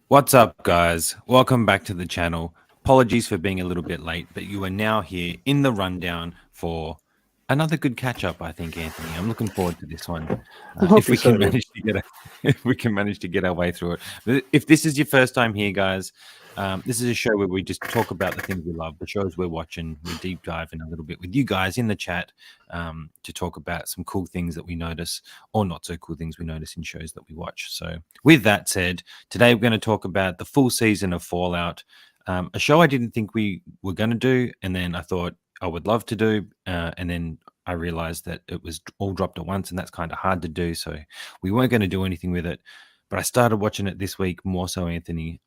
What's up, guys? Welcome back to the channel. Apologies for being a little bit late, but you are now here in the rundown for another good catch up. I think, Anthony. I'm looking forward to this one. I'm If hoping we so, can dude. manage to get if we can manage to get our way through it. But if this is your first time here, guys, this is a show where we just talk about the things we love, the shows we're watching. We deep dive in a little bit with you guys in the chat to talk about some cool things that we notice, or not so cool things we notice in shows that we watch. So, with that said, today we're going to talk about the full season of Fallout, a show I didn't think we were going to do, and then I thought I would love to do, and then I realized that it was all dropped at once, and that's kind of hard to do. So we weren't going to do anything with it. But I started watching it this week more so, Anthony.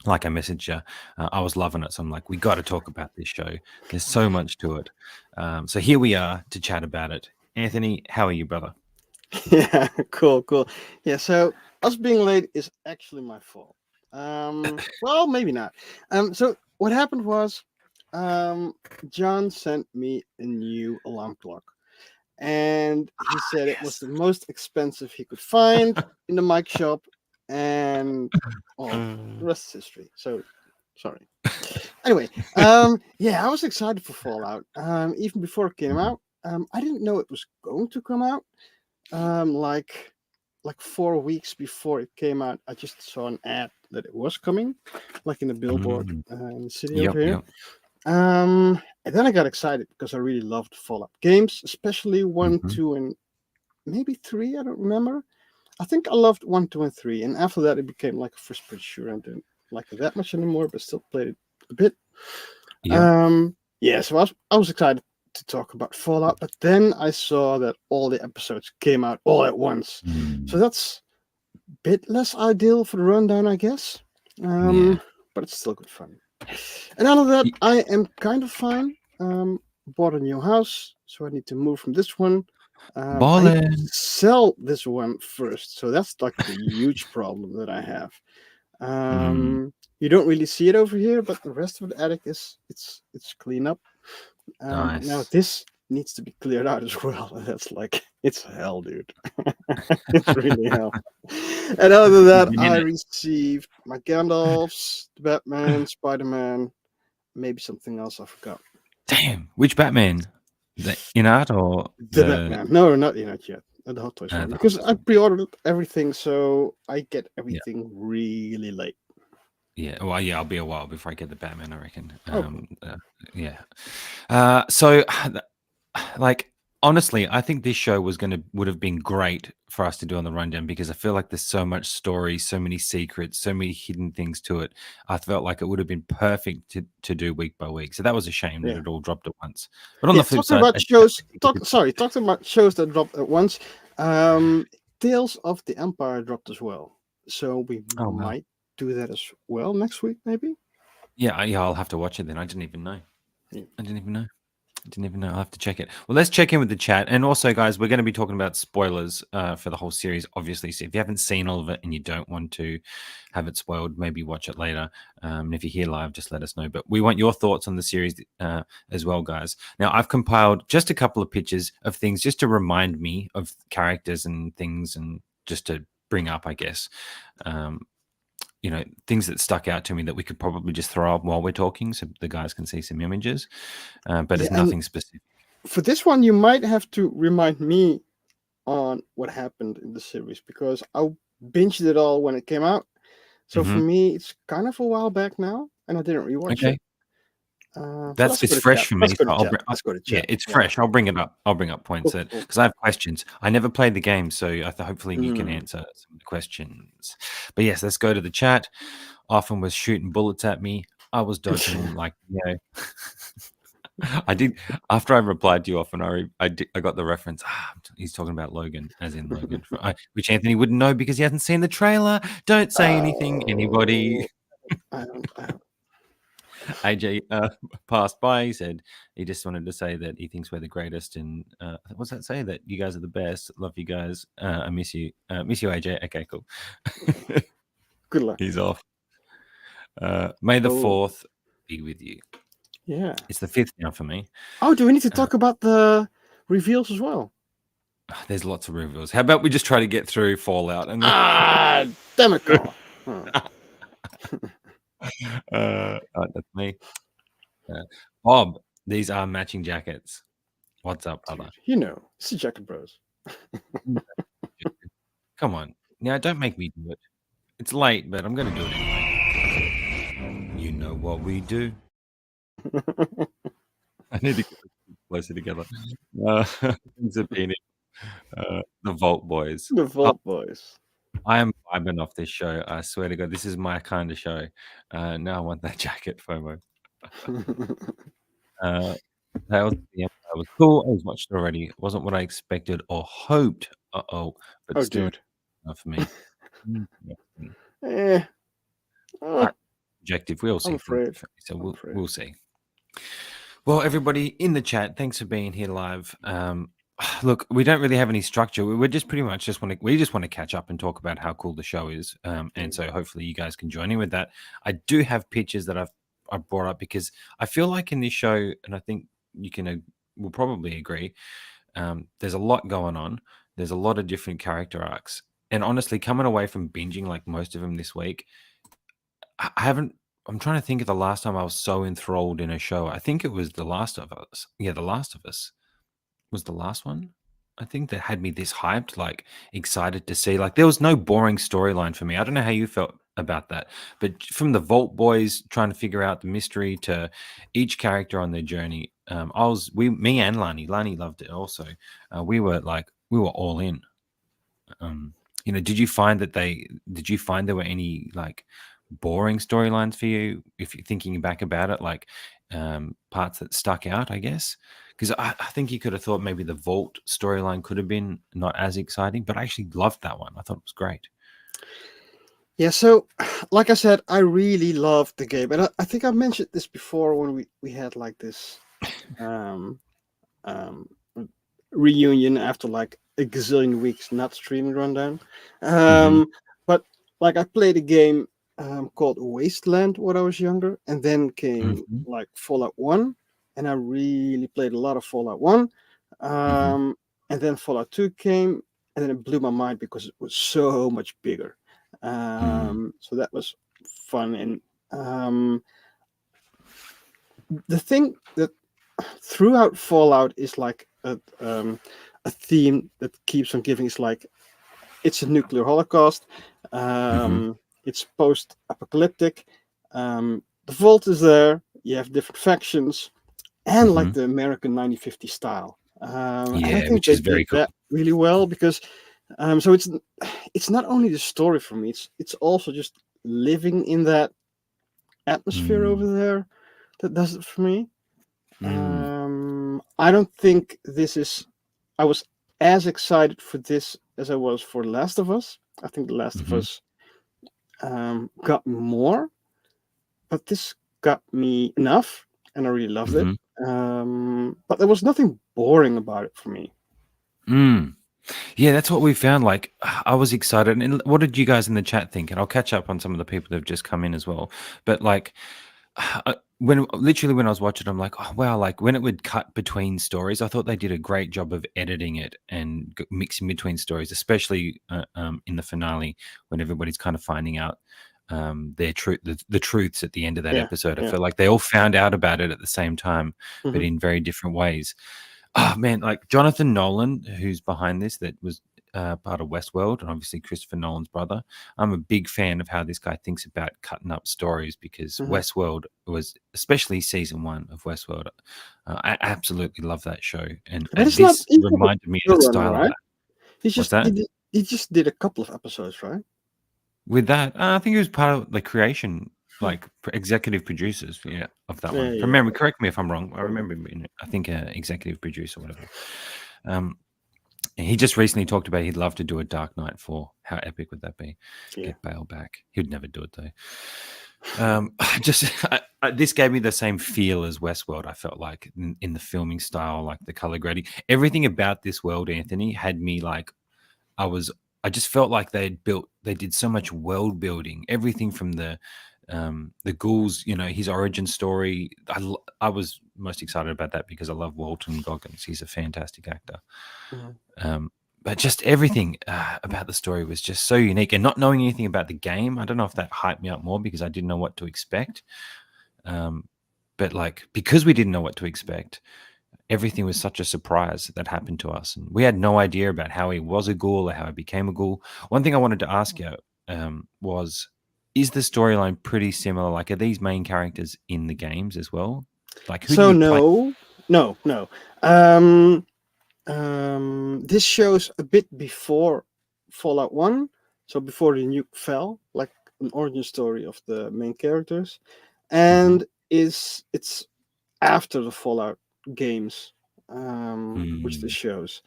Like I messaged you, I was loving it. So I'm like, we got to talk about this show. There's so much to it. So here we are to chat about it. Anthony, how are you, brother? Yeah, cool. Yeah, so us being late is actually my fault. Well, maybe not. So what happened was, John sent me a new alarm clock, and he said it was Yes. the most expensive he could find in the mic shop, and well, the rest is history. So sorry. Anyway, yeah, I was excited for Fallout. Even before it came out, I didn't know it was going to come out. Um, like like 4 weeks before it came out, I just saw an ad that it was coming, like in a billboard Mm. in the city over Yep, here. yep. And then I got excited because I really loved Fallout games, especially one, Mhm. two, and maybe three. I don't remember. I think I loved one, two, and three, and after that, it became like a first-person shooter. I didn't like it that much anymore, but still played it a bit. Yep. Yeah, so I was excited to talk about Fallout, but then I saw that all the episodes came out all at once. So Mm. that's a bit less ideal for the rundown, I guess. Yeah. But it's still good fun. And out of that, Y- I am kind of fine. Bought a new house, so I need to move from this one. I need to Ballin'. sell this one first, so that's like the huge problem that I have. Mm. You don't really see it over here, but the rest of the attic it's clean up. Now Nice. this needs to be cleared out as well. That's like it's hell, dude. It's really hell. And other than that, Been in I it. received my Gandalfs, the Batman, Spider-Man, maybe something else I forgot. Damn. Which Batman? The in art or The the Batman. No, not yet. The Hot Toys one. the Hot Because Toys I one? pre-ordered everything, so I get Yeah. everything really late. Yeah. Well, yeah. I'll be a while before I get the Batman. I reckon. Oh, cool. Yeah. So, like, honestly, I think this show would have been great for us to do on the rundown because I feel like there's so much story, so many secrets, so many hidden things to it. I felt like it would have been perfect to do week by week. So that was a shame that Yeah. it all dropped at once. But on Yeah, the flip talking side, about shows. Talking about shows that dropped at once. Tales of the Empire dropped as well, so we oh wow, might do that as well next week, maybe. yeah, I'll have to watch it then. I didn't even know. Yeah. I didn't even know. I didn't even know. I'll have to check it. Well, let's check in with the chat. And also, guys, we're going to be talking about spoilers for the whole series, obviously. So if you haven't seen all of it and you don't want to have it spoiled, maybe watch it later. And if you're here live, just let us know. But we want your thoughts on the series as well, guys. Now, I've compiled just a couple of pictures of things just to remind me of characters and things and just to bring up, I guess. Things that stuck out to me that we could probably just throw up while we're talking so the guys can see some images, but Yeah, it's and nothing specific. for this one, you might have to remind me on what happened in the series because I binged it all when it came out. So for Hmm. me, it's kind of a while back now, and I didn't rewatch it. Okay, So let's it's go to fresh chat. for Let's me. go So to I'll chat. bring, Let's go to yeah, chat. it's Yeah. fresh. I'll bring it up. I'll bring up points Cool, that cool. because I have questions. I never played the game, so hopefully you can Mm. answer some of the questions. But yes, let's go to the chat. Often was shooting bullets at me. I was dodging them like I did after I replied to you often. I got the reference. He's talking about Logan, as in Logan, which Anthony wouldn't know because he hasn't seen the trailer. Don't say anything, anybody. Oh, I don't. AJ passed by. He said he just wanted to say that he thinks we're the greatest. And what's that say? That you guys are the best. Love you guys. I miss you. Miss you, AJ. Okay, cool. Good luck. He's off. May the Oh, 4th be with you. yeah. It's the 5th now for me. Oh, do we need to Uh, talk about the reveals as well? there's lots of reveals. How about we just try to get through Fallout and Ah, damn it, Carl. Huh. That's me. Bob, these are matching jackets. What's up, brother? Dude, it's the Jacket Bros. Come on. Now, don't make me do it. It's late, but I'm going to do it anyway. You know what we do. I need to get closer together. Thanks for being here. The Vault Boys. The Vault Boys. I am vibing off this show. I swear to God, this is my kind of show. Now I want that jacket, FOMO. Tales of the Empire was cool. I was watched already. It wasn't what I expected or hoped. But Oh, still dude. not for me. Eh. Objective. We'll see. I'm afraid. So we'll see. Well, everybody in the chat, thanks for being here live. Look, we don't really have any structure. We're just pretty much just want to catch up and talk about how cool the show is. And so hopefully you guys can join in with that. I do have pictures that I brought up because I feel like in this show, and I think you can will probably agree, there's a lot going on. There's a lot of different character arcs. And honestly, coming away from binging like most of them this week, I'm trying to think of the last time I was so enthralled in a show. I think it was The Last of Us. Yeah, The Last of Us was the last one. I think that had me this hyped, like excited to see. Like there was no boring storyline for me. I don't know how you felt about that, but from the Vault Boys trying to figure out the mystery to each character on their journey, me and Lani loved it also. We were all in. Did you find there were any like boring storylines for you if you're thinking back about it, like parts that stuck out, I guess? Because I think you could have thought maybe the Vault storyline could have been not as exciting, but I actually loved that one. I thought it was great. Yeah, so like I said, I really loved the game, and I think I mentioned this before when we had like this reunion after like a gazillion weeks not streaming Rundown. But like I played a game called Wasteland when I was younger, and then came like Fallout 1, and I really played a lot of Fallout 1. And then Fallout 2 came, and then it blew my mind because it was so much bigger. So that was fun. And the thing that throughout Fallout is like a theme that keeps on giving is like it's a nuclear holocaust. It's post-apocalyptic. The Vault is there. You have different factions, and like the American 1950 style. I think which is very cool. That really well because so it's not only the story for me. It's also just living in that atmosphere over there that does it for me. I don't think I was as excited for this as I was for Last of Us. I think The Last of Us got me more, but this got me enough, and I really loved it. But there was nothing boring about it for me. Yeah, that's what we found. Like, I was excited. And what did you guys in the chat think? And I'll catch up on some of the people that have just come in as well. But like, when I was watching, I'm like, oh wow! Like when it would cut between stories, I thought they did a great job of editing it and mixing between stories, especially in the finale when everybody's kind of finding out their truth, the truths at the end of that episode. I felt like they all found out about it at the same time, but in very different ways. Oh man, like Jonathan Nolan, who's behind this, that was part of Westworld, and obviously Christopher Nolan's brother. I'm a big fan of how this guy thinks about cutting up stories because Westworld was, especially season 1 of Westworld, I absolutely love that show, and this reminded me of the style of that. He just did a couple of episodes, right? With that, I think he was part of the creation, like executive producers, of that one. From memory, correct me if I'm wrong. I remember him being, I think, executive producer, or whatever. He just recently talked about he'd love to do a Dark Knight 4. How epic would that be? Get Bale back. He'd never do it though. This gave me the same feel as Westworld. I felt like in the filming style, like the color grading, everything about this world, Anthony, had me like I just felt like they did so much world building, everything from the ghouls, his origin story. I was most excited about that because I love Walton Goggins. He's a fantastic actor. but just everything about the story was just so unique. And not knowing anything about the game, I don't know if that hyped me up more because I didn't know what to expect. But like because we didn't know what to expect, everything was such a surprise that happened to us, and we had no idea about how he was a ghoul or how he became a ghoul. One thing I wanted to ask you was, is the storyline pretty similar? Like, are these main characters in the games as well? Like, who do So you play? no. This shows a bit before Fallout 1, so before the nuke fell, like an origin story of the main characters, and it's after the Fallout games, which this shows.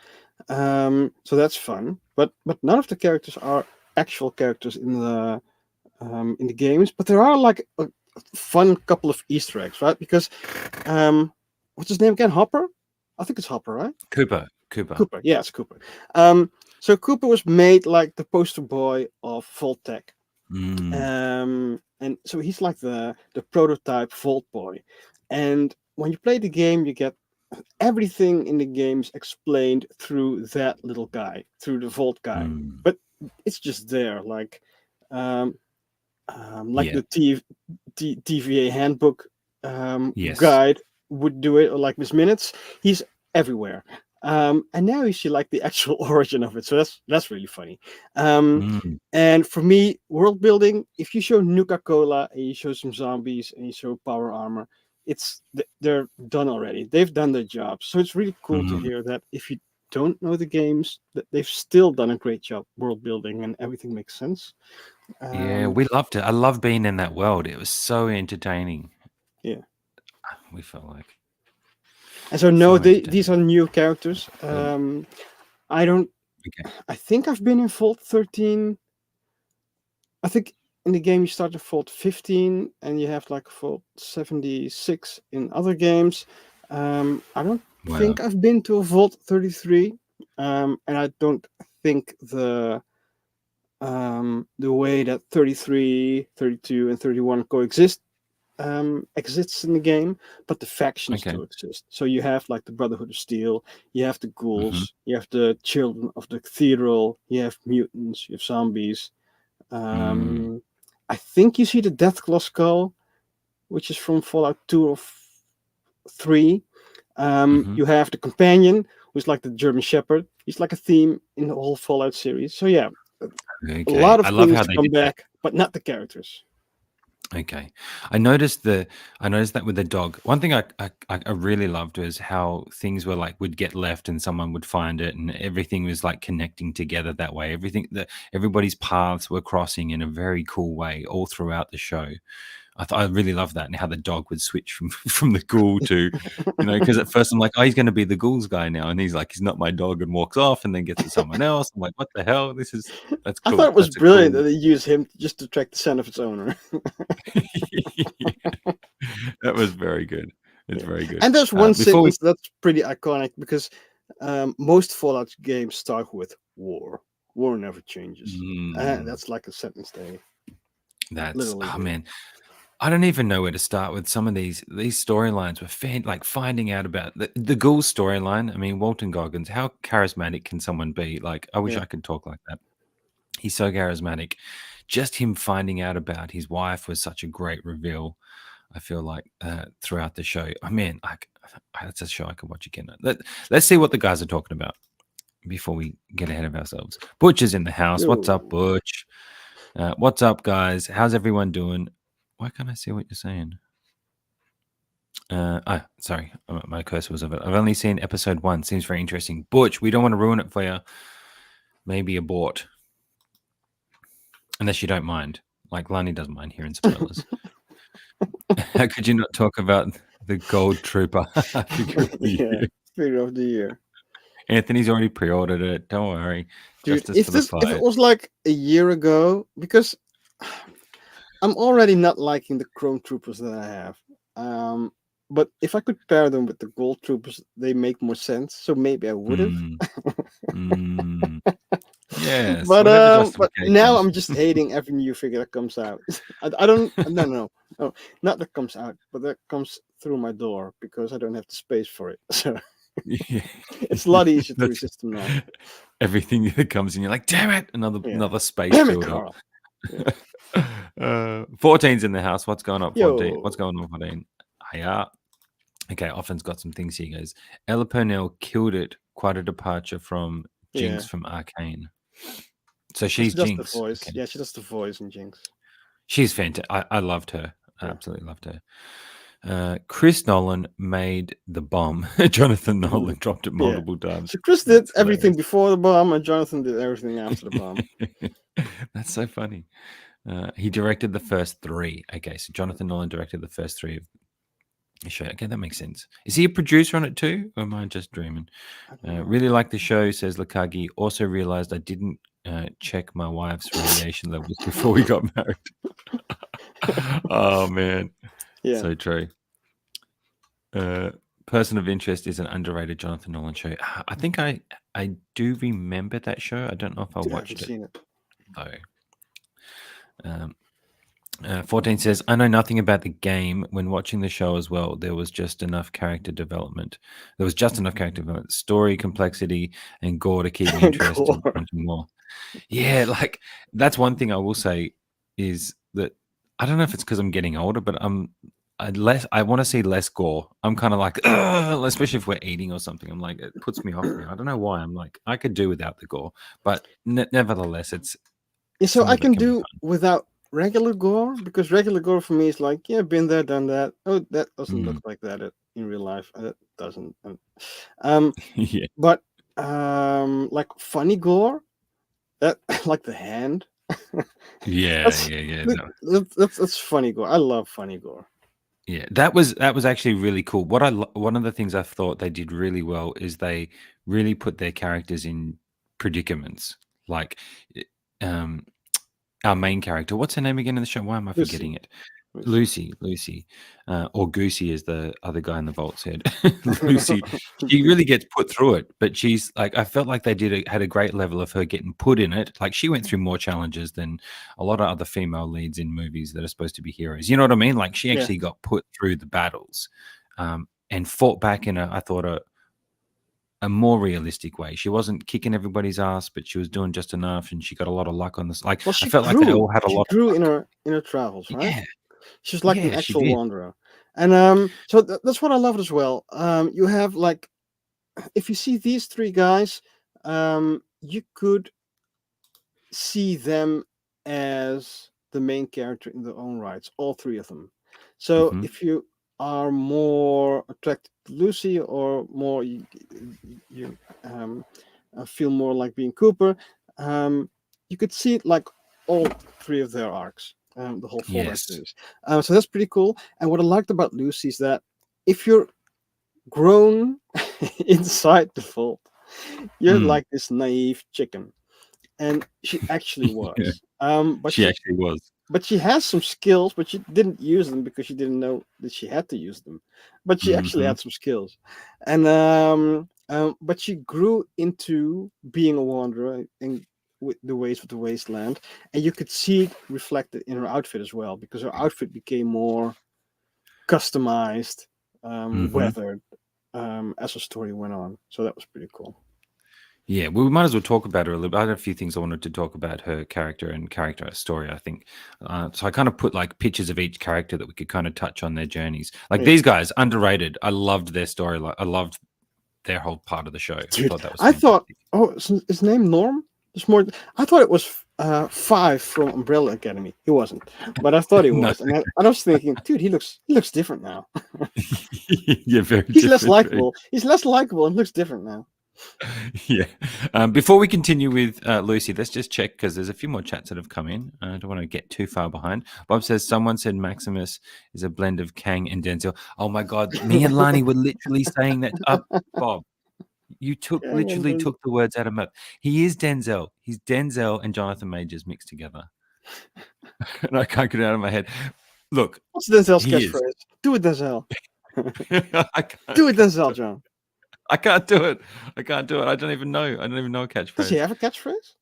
So that's fun, but none of the characters are actual characters in the games, but there are like a fun couple of Easter eggs, right? Because what's his name again? Hopper? I think it's Hopper, right? Cooper. Cooper, yeah, it's Cooper. So Cooper was made like the poster boy of Vault-Tec. And so he's like the prototype Vault boy. And when you play the game, you get everything in the games explained through that little guy, through the Vault guy. But it's just there, like Yeah. the TVA handbook Yes. guide would do it, or like Miss Minutes. He's everywhere. And now you see like the actual origin of it. So that's really funny. And for me, world building, if you show Nuka-Cola and you show some zombies and you show power armor, they're done already. They've done their job. So it's really cool to hear that if you don't know the games, that they've still done a great job world building and everything makes sense. Yeah, we loved it. I love being in that world. It was so entertaining. Yeah. We felt like. And so no, these are new characters. I don't. Okay. I think I've been in Vault 13. I think in the game you start at Vault 15, and you have like Vault 76 in other games. I don't think I've been to a Vault 33, and I don't think the way that 33, 32, and 31 coexist exists in the game, but the factions do exist. So you have like the Brotherhood of Steel, you have the ghouls, you have the Children of the Cathedral, you have mutants, you have zombies. I think you see the Deathclaw skull, which is from Fallout 2 or 3. You have the Companion, who's like the German Shepherd. He's like a theme in the whole Fallout series. So yeah, a lot of things come back, but not the characters. Okay, I noticed that with the dog. One thing I really loved was how things were like would get left and someone would find it, and everything was like connecting together that way. Everybody's paths were crossing in a very cool way all throughout the show. I really love that, and how the dog would switch from the ghoul to, because at first I'm like, oh, he's going to be the ghouls guy now, and he's like, he's not my dog, and walks off, and then gets to someone else. I'm like, what the hell? That's cool. I thought it was brilliant that they used him just to track the scent of its owner. That was very good. It's very good. And there's one sentence that's pretty iconic because most Fallout games start with war. War never changes. That's like a sentence they. That's man. I don't even know where to start with some of these storylines. Were like finding out about the ghoul storyline. I mean, Walton Goggins. How charismatic can someone be? Like, I wish I could talk like that. He's so charismatic. Just him finding out about his wife was such a great reveal. I feel like throughout the show. I mean, that's a show I can watch again. Let's see what the guys are talking about before we get ahead of ourselves. Butch is in the house. What's up, Butch? What's up, guys? How's everyone doing? Why can't I see what you're saying? Sorry, my cursor was over. I've only seen episode 1. Seems very interesting. Butch, we don't want to ruin it for you. Maybe abort. Unless you don't mind. Like Lani doesn't mind hearing spoilers. How could you not talk about the Gold Trooper figure of the year? Anthony's already pre-ordered it. Don't worry. Dude, if it was like a year ago, because I'm already not liking the Chrome Troopers that I have. But if I could pair them with the Gold Troopers, they make more sense. So maybe I would have. Yes. But now I'm just hating every new figure that comes out. I don't. No, not that comes out, but that comes through my door because I don't have the space for it. So Yeah. It's a lot easier to That's resist them now. everything that comes in. You're like, damn it! Another space Damn it, filled Carl. Yeah. up. 14's in the house. What's going on, 14? What's Yo. going on, 14? Hiya. Okay, Often's got some things here. He goes, Ella Purnell killed it. Quite a departure from Jinx Yeah. from Arcane. So She she's does the Jinx. voice. Okay. Yeah, she does the voice in Jinx. She's fantastic. I loved her. I Yeah. absolutely loved her. Chris Nolan made the bomb. Jonathan Nolan dropped it multiple times. So Chris did That's everything hilarious. before the bomb, and Jonathan did everything after the bomb. That's so funny. He directed the first 3. Okay, so Jonathan Nolan directed the first 3 of the show. Okay, that makes sense. Is he a producer on it too, or am I just dreaming? Really like the show, says Lakagi. Also realized I didn't check my wife's radiation levels before we got married. Oh man, Yeah. so true. Person of Interest is an underrated Jonathan Nolan show. I think I do remember that show. I don't know if I Dude, I watched haven't it seen it. though. 14 says, I know nothing about the game. When watching the show as well, there was just enough character development. Story, complexity, and gore to keep me interested in Gore. wanting more. Yeah, like that's one thing I will say is that I don't know if it's because I'm getting older, but I want to see less gore. I'm kind of like, "Ugh," especially if we're eating or something. I'm like, it puts me off now. I don't know why. I'm like, I could do without the gore, but nevertheless, it's Yeah, so some I of it can can be do fun. without regular gore, because regular gore for me is like, yeah, been there, done that. Oh, that doesn't look like that in real life. It doesn't. Yeah. But like funny gore, that like the hand. Yeah, That's yeah. that's funny gore. I love funny gore. Yeah, that was actually really cool. One of the things I thought they did really well is they really put their characters in predicaments. Like, um, our main character, what's her name again in the show? Why am I forgetting it? Lucy, or Goosey is the other guy in the vault said. Lucy, she really gets put through it, but she's like, I felt like they had a great level of her getting put in it. Like she went through more challenges than a lot of other female leads in movies that are supposed to be heroes. You know what I mean? Like she actually got put through the battles, and fought back in I thought a more realistic way. She wasn't kicking everybody's ass, but she was doing just enough, and she got a lot of luck on this. Like, Well, I felt like they all had a lot of grew luck. in her travels, right? Yeah. She's like an Yeah, she actual did. wanderer. And so that's what I loved as well. You have like, if you see these 3 guys, you could see them as the main character in their own rights, all 3 of them. So Mhm. if you are more attracted to Lucy, or more you feel more like being Cooper, you could see it like all 3 of their arcs, the whole Fall Back Yes. series. So that's pretty cool. And what I liked about Lucy is that if you're grown inside the Vault, you're like this naive chicken, and she actually was. Yeah. But She actually was. But she has some skills, but she didn't use them because she didn't know that she had to use them. But she actually had some skills, and but she grew into being a wanderer in with the ways of the wasteland, and you could see it reflected in her outfit as well, because her outfit became more customized, weathered, as the story went on. So that was pretty cool. Yeah, well, we might as well talk about her a little bit. I had a few things I wanted to talk about her character and character story, I think. So I kind of put like pictures of each character that we could kind of touch on their journeys. Like these guys, underrated. I loved their story. Like I loved their whole part of the show. Dude, I thought that was I thought, fantastic. oh, his name Norm? There's more. I thought it was 5 from Umbrella Academy. He wasn't, but I thought he No. was. And I was thinking, dude, he looks different now. Yeah, very He's less different. likable. He's less likable and looks different now. Yeah. Before we continue with Lucy, let's just check because there's a few more chats that have come in. I don't want to get too far behind. Bob says someone said Maximus is a blend of Kang and Denzel. Oh my God, me and Lani were literally saying that. Bob, you literally took the words out of my mouth. He is Denzel. He's Denzel and Jonathan Majors mixed together, and I can't get it out of my head. Look, what's Denzel's catchphrase? Do it, Denzel. Do it, Denzel, John. I can't do it. I don't even know. I don't even know a catchphrase. Does he have a catchphrase?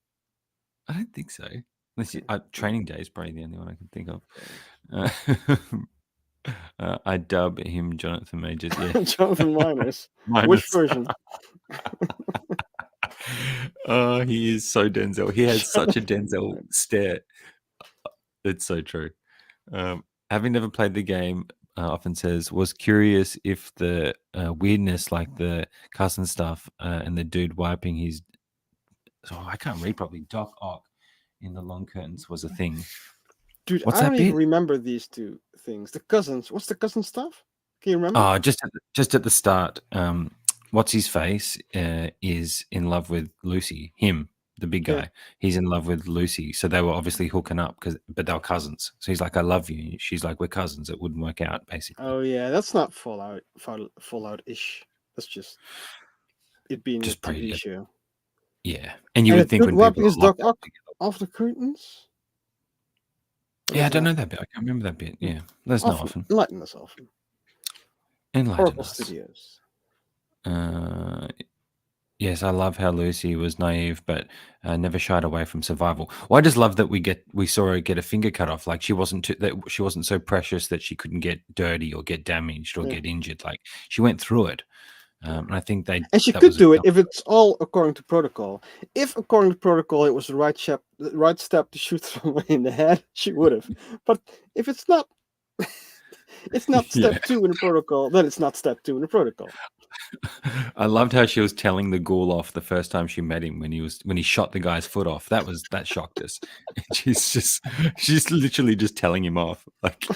I don't think so. Unless Training Day is probably the only one I can think of. I dub him Jonathan Majors. Yeah, Jonathan Miners. Which minus. version? Oh, he is so Denzel. He has such a Jonathan Denzel Miners. stare. It's so true. Having never played the game, often says, was curious if the weirdness, like the cousin stuff and the dude wiping his. Oh, I can't read properly. Doc Ock in the long curtains was a thing. Dude, What's I that don't even bit? remember these two things. The cousins. What's the cousin stuff? Can you remember? Oh, just at the start. What's his face is in love with Lucy. Him, the big Yeah. guy. He's in love with Lucy. So they were obviously hooking up but they were cousins. So he's like, "I love you." She's like, "We're cousins." It wouldn't work out, basically. Oh yeah, that's not Fallout-ish. That's just it being a Just TV pretty, show. yeah. And you And would the think dude when people wiping are his locked dog up up together. off the curtains. What Yeah, I is don't that? know that bit. I can't remember that bit. Yeah, there's no often. Enlighten us often. Enlighten Oracle us. Studios. Yes, I love how Lucy was naive, but never shied away from survival. Well, I just love that we saw her get a finger cut off. Like she wasn't so precious that she couldn't get dirty or get damaged or Yeah. get injured. Like she went through it, and I think And she that could was do it if it's all according to protocol. If according to protocol it was the right step to shoot someone in the head, she would have. But if it's not, it's not step Yeah. 2 in the protocol, then it's not step 2 in the protocol. I loved how she was telling the ghoul off the first time she met him when he shot the guy's foot off. That shocked us. She's literally just telling him off. Like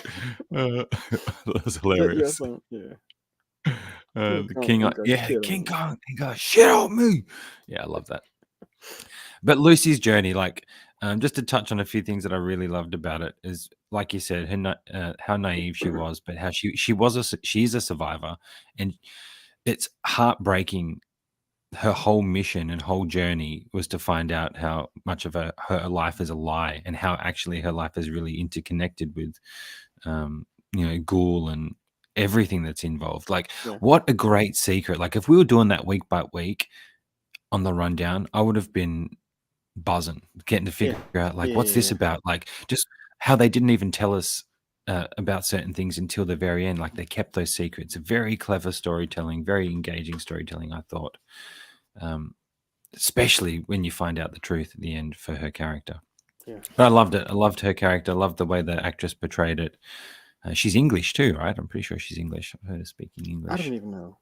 that was hilarious. Yeah. The Kong, King, he got yeah, shit on King me. Kong, he goes shit on me. Yeah, I love that. But Lucy's journey, like, just to touch on a few things that I really loved about it is, like you said, how naive she was, but how she's a survivor, and it's heartbreaking. Her whole mission and whole journey was to find out how much of her life is a lie, and how actually her life is really interconnected with, Ghoul and everything that's involved. Like, Yeah. what a great secret! Like, if we were doing that week by week on the rundown, I would have been buzzing, getting to figure out like what's this Yeah. about, like just how they didn't even tell us about certain things until the very end. Like they kept those secrets. Very clever storytelling, very engaging storytelling, I thought. Especially when you find out the truth at the end for her character. Yeah. But I loved it. I loved her character. I loved the way the actress portrayed it. She's English too, right? I'm pretty sure she's English. I've heard her speaking I English. don't even know.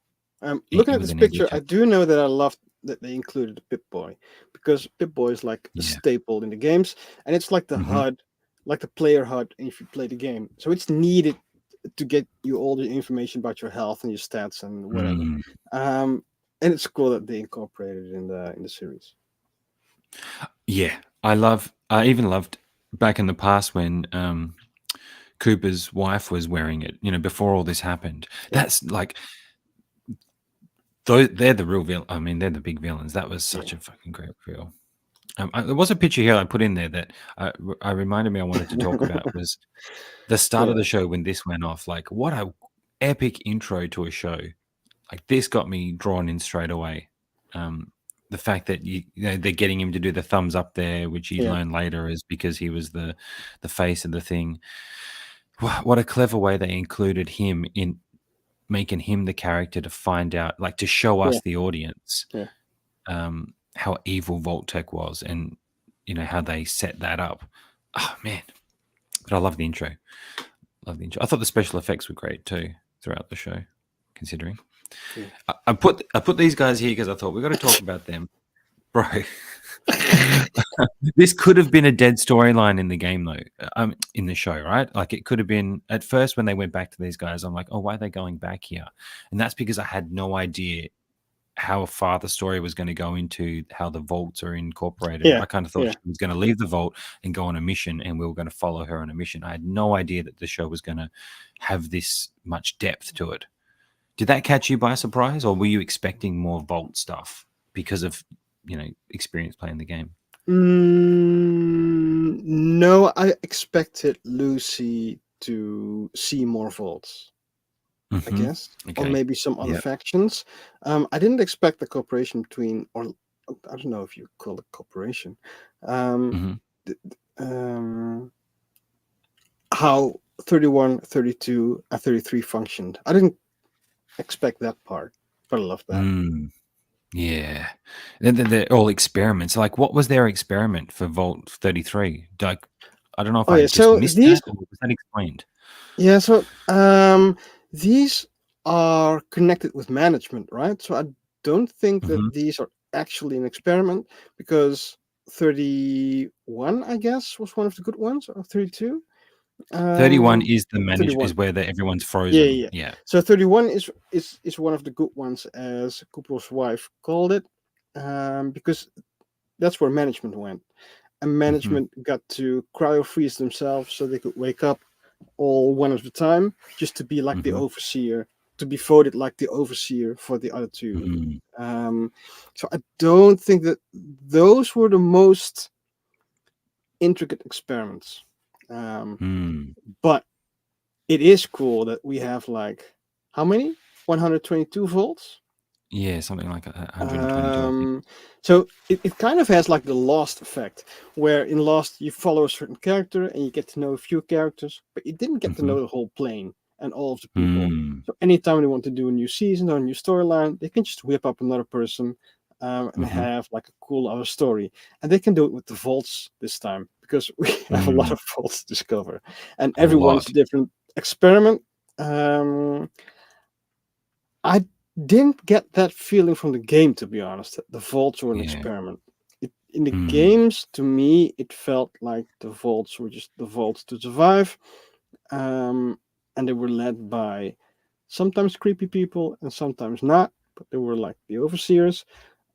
Looking at With this an picture, English I accent. do know that I loved that they included Pip-Boy, because Pip-Boy is like a Yeah. staple in the games, and it's like the Mhm. HUD, like the player HUD if you play the game. So it's needed to get you all the information about your health and your stats and whatever. Mm. And it's cool that they incorporated it in the series. Yeah, I even loved back in the past when Cooper's wife was wearing it, before all this happened. Yeah. That's like, they're the real villain. I mean, they're the big villains. That was such a fucking great reveal. There was a picture here I put in there that I reminded me I wanted to talk about was the start of the show when this went off. Like, what a epic intro to a show. Like, this got me drawn in straight away. The fact that they're getting him to do the thumbs up there, which you learn later is because he was the face of the thing. What a clever way they included him in making him the character to find out, like to show us the audience, how evil Vault-Tec was, and how they set that up. Oh man! But I love the intro. I thought the special effects were great too throughout the show, considering. I put these guys here because I thought we've got to talk about them, bro. This could have been a dead storyline in the game, though. In the show, right? Like it could have been at first when they went back to these guys. I'm like, oh, why are they going back here? And that's because I had no idea how far the story was going to go into how the vaults are incorporated. Yeah, I kind of thought she was going to leave the vault and go on a mission, and we were going to follow her on a mission. I had no idea that the show was going to have this much depth to it. Did that catch you by surprise, or were you expecting more vault stuff because of experience playing the game? No, I expected Lucy to see more vaults. I guess, or maybe some other factions. I didn't expect the cooperation between, or I don't know if you call it cooperation. How 31, 32, and 33 functioned. I didn't expect that part, but I love that. Mm, yeah. They're all experiments. Like, what was their experiment for Vault 33? Like, I don't know if Oh I yeah, just so missed that or was that explained? these are connected with management, right? So I don't think that Hmm. these are actually an experiment because 31, I guess, was one of the good ones, or 32. 31 Um, is the manage is 31. where everyone's Yeah, frozen. yeah, yeah. Yeah. So 31 is one of the good ones, as Kupro's wife called it, because that's where management went, and Hmm. management got to cryo freeze themselves so they could wake up all one at a time, just to be like the Hmm. overseer, to be voted like the overseer for the other two. Mm, So I don't think that those were the most intricate experiments, um, mm. but it is cool that we have like how many 122 volts. Yeah, something like 122, I think. Um, so it kind of has like the Lost effect, where in Lost you follow a certain character and you get to know a few characters, but you didn't get to Hmm. know the whole plane and all of the people. Mm, So anytime they want to do a new season or a new storyline, they can just whip up another person and hmm. have like a cool other story. And they can do it with the vaults this time because we have a lot Mm. of vaults to discover, and A everyone's a lot. different experiment. I didn't get that feeling from the game, to be honest. That the vaults were an Yeah. experiment. In the Mm, games, to me, it felt like the vaults were just the vaults to survive, and they were led by sometimes creepy people and sometimes not. But they were like the overseers.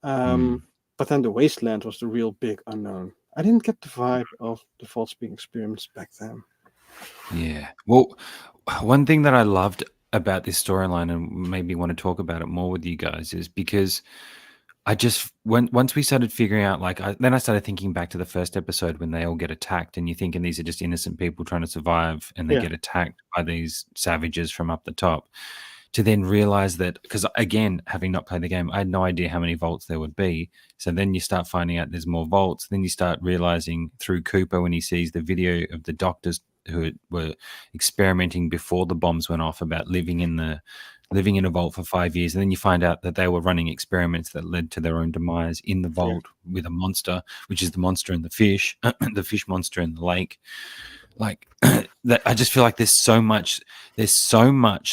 mm. Um, but then the wasteland was the real big unknown. I didn't get the vibe of the vaults being experiments back then. Yeah. Well, one thing that I loved about this storyline and made me want to talk about it more with you guys is because I just when once we started figuring out then I started thinking back to the first episode when they all get attacked and you're thinking these are just innocent people trying to survive and they Yeah. get attacked by these savages from up the top. To then realize that, because again, having not played the game, I had no idea how many volts there would be. So then you start finding out there's more volts. Then you start realizing through Cooper when he sees the video of the doctors who were experimenting before the bombs went off about living in a vault for 5 years, and then you find out that they were running experiments that led to their own demise in the Yeah. vault with a monster, which is the monster in the fish, the fish monster in the lake. Like that, I just feel like there's so much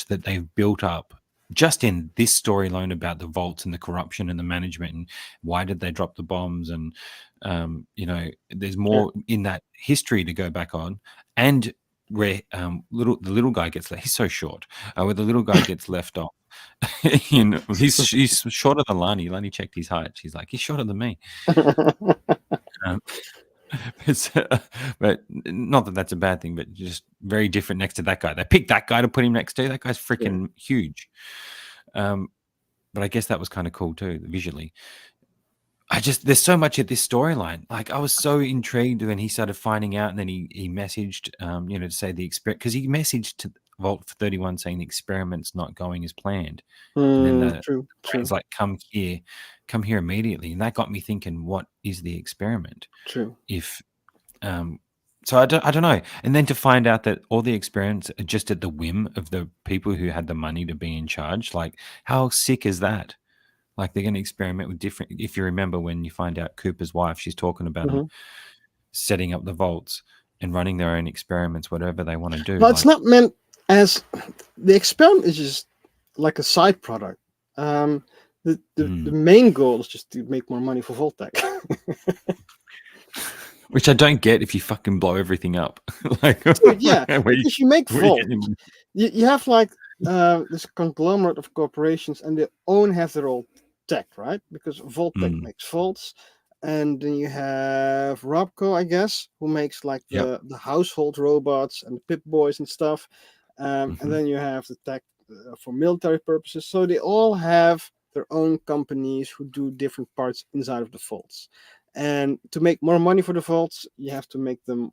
that they've built up just in this story alone about the vaults and the corruption and the management and why did they drop the bombs, and there's Yeah. more in that history to go back on, and where the little guy gets he's so short, where the little guy gets left off. He's shorter than Lani. Lani checked his height. She's like, he's shorter than me. Um, but not that that's a bad thing, but just very different next to that guy. They picked that guy to put him next to. That guy's Yeah. freaking huge. But I guess that was kind of cool too, visually. There's so much of this storyline. Like I was so intrigued when he started finding out, and then he messaged, to say the experiment, because he messaged to Vault 31 saying the experiment's not going as planned, and then the True. brain's True. like, come here immediately, and that got me thinking, what is the experiment? True. If so I don't know. And then to find out that all the experiments are just at the whim of the people who had the money to be in charge, like how sick is that? Like they're going to experiment with different. If you remember when you find out Cooper's wife, she's talking about them Hmm. setting up the vaults and running their own experiments, whatever they want to do. Well, it's Like, not meant as the experiment is just like a side product. Um, the main goal is just to make more money for Voltec. which I don't get if you fucking blow everything up. Like, Dude, yeah, where because you make where you Volt, getting your money? you have like this conglomerate of corporations, and they own have their own tech, right? Because Voltec Mm, makes Volts, and then you have Robco, I guess, who makes like yep. the household robots and the Pip Boys and stuff, and Hmm. then you have the tech for military purposes. So they all have their own companies who do different parts inside of the Volts. And to make more money for the Volts, you have to make them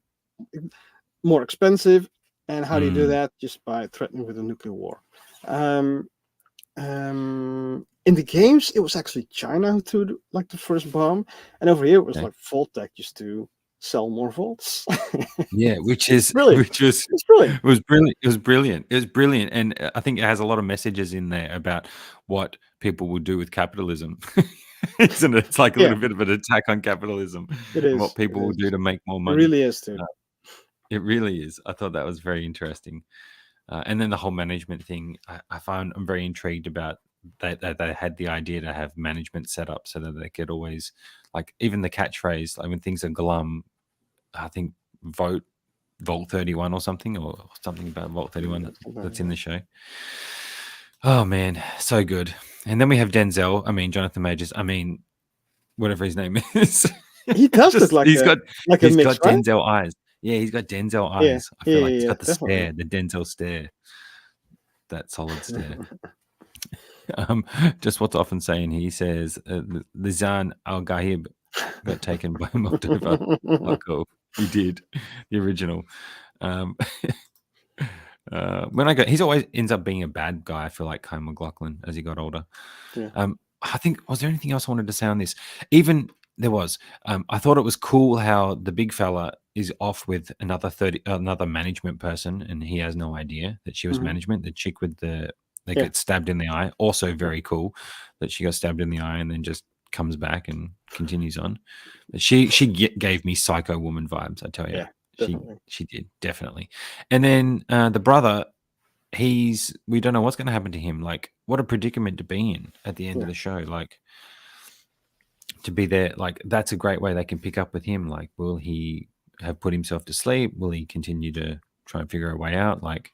more expensive. And how do you do Mm, that? Just by threatening with a nuclear war. Um, in the games, it was actually China who threw like the first bomb, and over here it was okay. like Voltec just to sell more vaults. Yeah, which is Brilliant. which was It's brilliant. it was brilliant. It was brilliant. It was brilliant, and I think it has a lot of messages in there about what people will do with capitalism, isn't it? It's like a Yeah, little bit of an attack on capitalism it and what is. It people will do is. to make more It money. really is, dude. It really is. I thought that was very interesting, and then the whole management thing. I'm very intrigued about that they had the idea to have management set up so that they could always, like, even the catchphrase, like when things are glum, I think vote Vault 31 or something about Vault 31 that's in the show. Oh man, so good. And then we have Denzel. I mean, Jonathan Majors. I mean, whatever his name is. He does look like he's a got mix, right? Denzel eyes. Yeah, he's got Denzel Yeah, eyes. I feel like he's yeah, got the definitely. stare, the Denzel stare, that solid stare. Just what's often saying, he says, Lizan Al Ghaib got taken by Moldova. Oh, cool. He did, the original. He's always ends up being a bad guy. I feel like Kyle MacLachlan as he got older. Yeah. I think, was there anything else I wanted to say on this? Even there was. I thought it was cool how the big fella is off with another management person, and he has no idea that she was management. The chick with they get stabbed in the eye. Also very cool that she got stabbed in the eye and then just comes back and continues on. But she gave me Psycho Woman vibes, I tell you. Yeah, definitely. She did, definitely. And then the brother, we don't know what's going to happen to him. Like, what a predicament to be in at the end of the show. Like, to be there, like, that's a great way they can pick up with him. Like, will he have put himself to sleep? Will he continue to try and figure a way out? Like,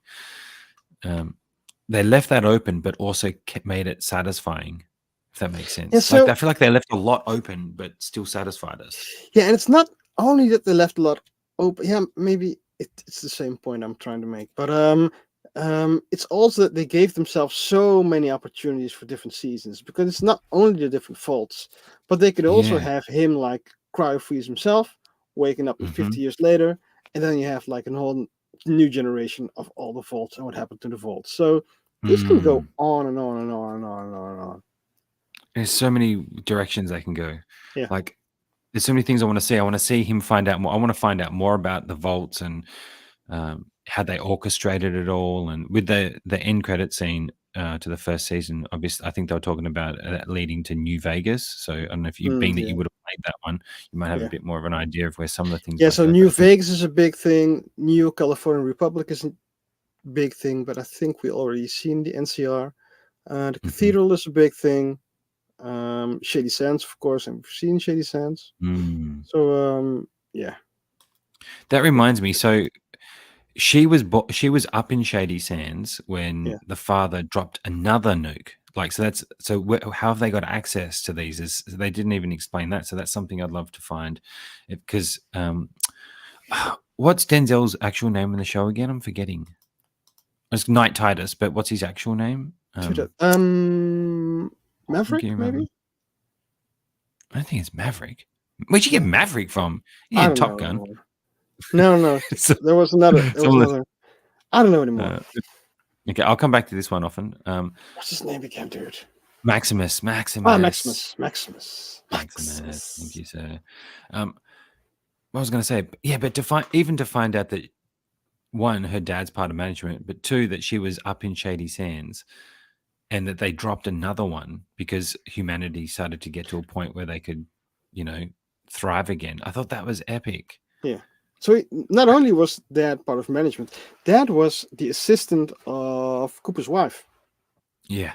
they left that open, but also made it satisfying, if that makes sense. Yeah, so, like, I feel like they left a lot open, but still satisfied us. Yeah, and it's not only that they left a lot open. Yeah, maybe it's the same point I'm trying to make, but it's also that they gave themselves so many opportunities for different seasons, because it's not only the different faults, but they could also have him like cryo-freeze himself, waking up 50 years later, and then you have like a whole new generation of all the vaults and what happened to the vaults. So this can go on and on and on and on and on and on. There's so many directions they can go. Yeah. Like, there's so many things I want to see. I want to see him find out more. I want to find out more about the vaults and how they orchestrated it all. And with the end credit scene to the first season, obviously, I think they were talking about leading to New Vegas. So I don't know if you, being that you would have played that one, you might have a bit more of an idea of where some of the things. Yeah, so New Vegas is a big thing. New California Republic is a big thing, but I think we already seen the NCR. The Cathedral is a big thing. Shady Sands, of course, and we've seen Shady Sands. So yeah. That reminds me. So she was up in Shady Sands when the father dropped another nuke. Like, how have they got access to these? They didn't even explain that. So that's something I'd love to find, because what's Denzel's actual name in the show again? I'm forgetting. It's Knight Titus, but what's his actual name? Maverick, maybe? I don't think it's Maverick. Where'd you get Maverick from? Yeah, Top Gun. No. There was another. I don't know anymore. Okay, I'll come back to this one often. What's his name again, dude? Maximus. Ah, Maximus. Thank you, sir. What I was going to say, yeah, but to find out that, one, her dad's part of management, but two, that she was up in Shady Sands, and that they dropped another one because humanity started to get to a point where they could, thrive again. I thought that was epic. Yeah. So not only was Dad part of management, Dad was the assistant of Cooper's wife. Yeah.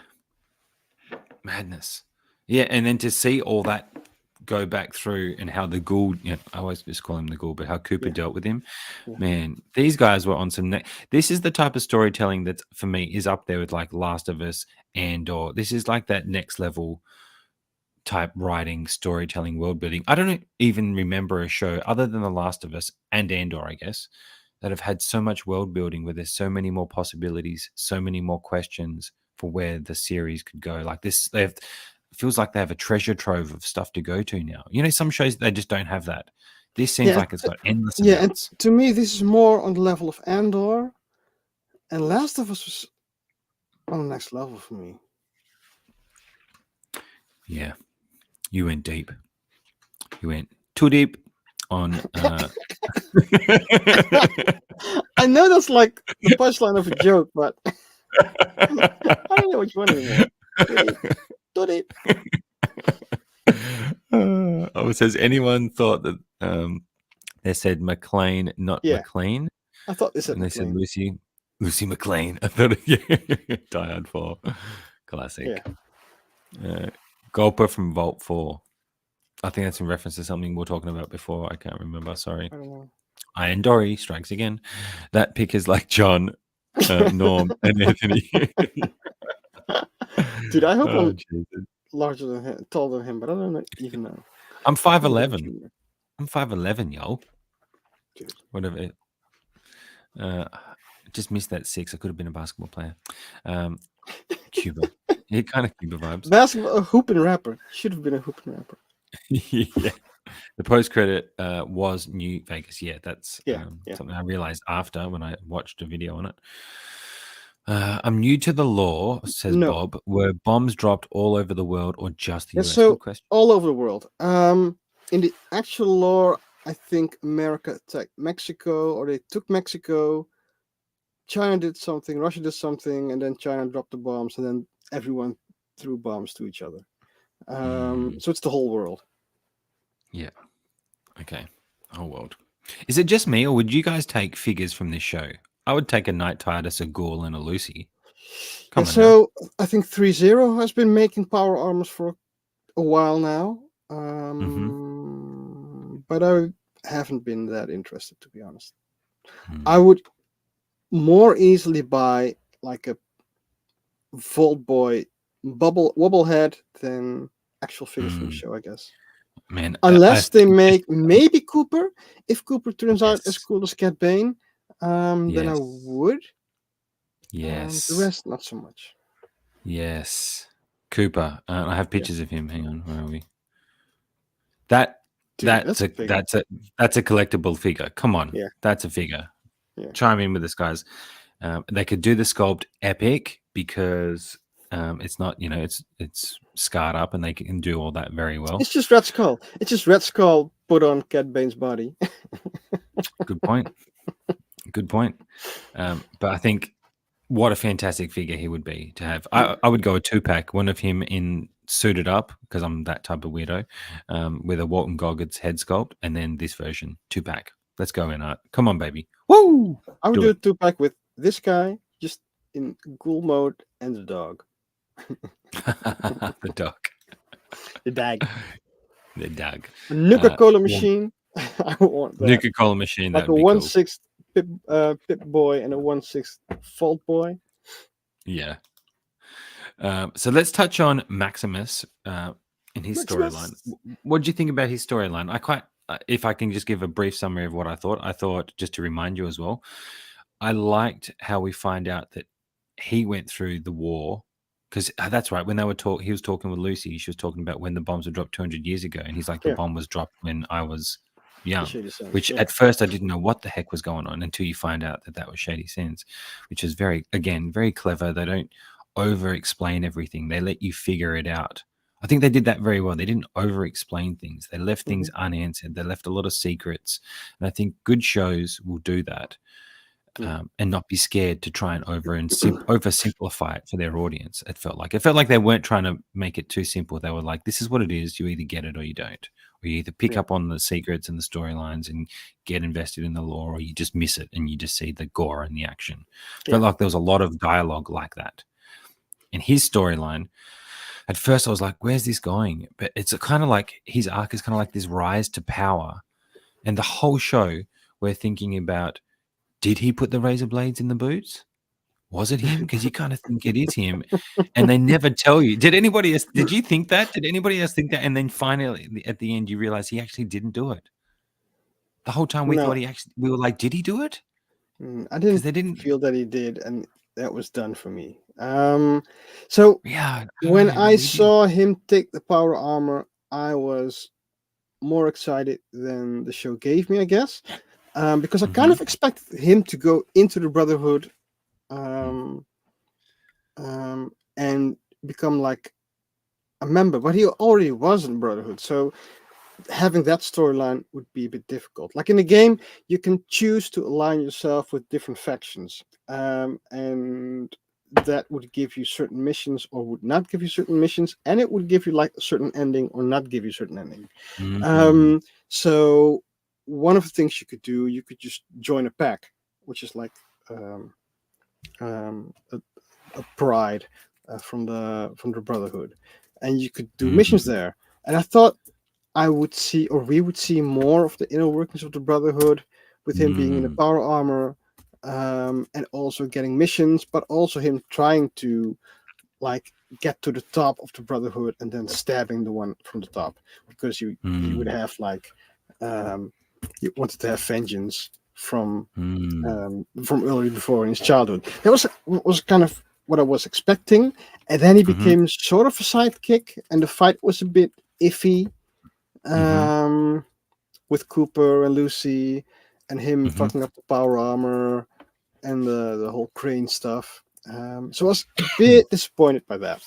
Madness. Yeah, and then to see all that go back through, and how the Ghoul, I always just call him the Ghoul, but how Cooper dealt with him. Man, these guys were on some. This is the type of storytelling that, for me, is up there with like Last of Us, or this is like that next level type writing, storytelling, world building. I don't even remember a show other than The Last of Us and Andor, I guess, that have had so much world building, where there's so many more possibilities, so many more questions for where the series could go. Like this, feels like they have a treasure trove of stuff to go to now. Some shows, they just don't have that. This seems like it's got endless amounts. And to me, this is more on the level of Andor, and Last of Us was on the next level for me. Yeah. You went deep. You went too deep. on. I know that's like the punchline of a joke, but I don't know which one anymore. Did it? Oh, it says anyone thought that they said McLean, not Yeah. McLean, I thought they said and they said McLean. Lucy McLean. I thought, yeah, Die Hard 4, classic. Gulper from Vault 4. I think that's in reference to something we are talking about before. I can't remember. Sorry. I don't know. Iron Dory strikes again. That pick is like John, Norm, and Anthony. Dude, I hope Oh, I'm Jesus. larger than him, taller than him, but I don't even know. I'm 5'11". I'm 5'11", y'all. Dude. Whatever. Just missed that 6. I could have been a basketball player. Cuba. Yeah, kind of Cuba vibes. Basketball, a hooping rapper. Should have been a hooping rapper. Yeah. The post credit was New Vegas. Yeah, that's Yeah. something I realized after when I watched a video on it. I'm new to the law, says No. Bob. Were bombs dropped all over the world or just the US? So Good question. all over the world. In the actual lore, I think America attacked Mexico, or they took Mexico. China did something, Russia did something, and then China dropped the bombs, and then everyone threw bombs to each other. So it's the whole world. Yeah. Okay. Whole world. Is it just me, or would you guys take figures from this show? I would take a Knight Titus, a Ghoul, and a Lucy. Come on now. I think 3-0 has been making power armors for a while now. But I haven't been that interested, to be honest. I would more easily buy like a Vault Boy wobblehead than actual figures from the show, I guess. Man, unless they make maybe Cooper. If Cooper turns out as cool as Cat Bane, then I would. Yes. The rest, not so much. Yes. Cooper. I have pictures of him. Hang on, where are we? That's a collectible figure. Come on. Yeah. That's a figure. Yeah. Chime in with this, guys. They could do the sculpt epic because it's not, it's scarred up and they can do all that very well. It's just Red Skull. It's just Red Skull put on Cat Bane's body. Good point. Good point. But I think what a fantastic figure he would be to have. I would go a 2-pack, one of him in suited up, because I'm that type of weirdo, with a Walton Goggins head sculpt, and then this version, 2-pack. Let's go in, Art. Come on, baby. Woo! I would do a 2-pack with this guy, just in ghoul mode, and the dog. The dog. The dag. The dog. A Nuka-Cola machine. I want that. Nuka-Cola machine. Like a 1/6 Pip Boy and a 1/6 Vault Boy. Yeah. So let's touch on Maximus in his storyline. What do you think about his storyline? If I can just give a brief summary of what I thought, just to remind you as well, I liked how we find out that he went through the war, because that's right. When they were he was talking with Lucy. She was talking about when the bombs were dropped 200 years ago, and he's like, the bomb was dropped when I was young. Which at first I didn't know what the heck was going on until you find out that was Shady Sins, which is very clever. They don't over explain everything. They let you figure it out. I think they did that very well. They didn't over explain things. They left things unanswered. They left a lot of secrets, and I think good shows will do that. And not be scared to try and oversimplify it for their audience. It felt like they weren't trying to make it too simple. They were like, this is what it is. You either get it or you don't. Or you either pick up on the secrets and the storylines and get invested in the lore, or you just miss it and you just see the gore and the action. Felt like there was a lot of dialogue like that. In his storyline, at first I was like, where's this going? But it's kind of like his arc is kind of like this rise to power. And the whole show, we're thinking about, did he put the razor blades in the boots? Was it him? Because you kind of think it is him, and they never tell you. Did anybody else? Did you think that? Did anybody else think that? And then finally, at the end, you realize he actually didn't do it. The whole time we thought we were like, did he do it? I didn't feel that he did, and that was done for me. So yeah, when I saw him take the power armor, I was more excited than the show gave me, I guess. Because I kind of expected him to go into the Brotherhood and become like a member, but he already was in Brotherhood. So having that storyline would be a bit difficult. Like in the game, you can choose to align yourself with different factions, and that would give you certain missions or would not give you certain missions, and it would give you like a certain ending or not give you certain ending. So one of the things you could do, you could just join a pack, which is like a pride from the Brotherhood, and you could do missions there. And I thought I would see, or we would see, more of the inner workings of the Brotherhood, with him being in the power armor, and also getting missions, but also him trying to like get to the top of the Brotherhood and then stabbing the one from the top, because you would have like you wanted to have vengeance from earlier before in his childhood. That was kind of what I was expecting, and then he became sort of a sidekick, and the fight was a bit iffy. With Cooper and Lucy and him fucking up the power armor and the whole crane stuff. So I was a bit disappointed by that.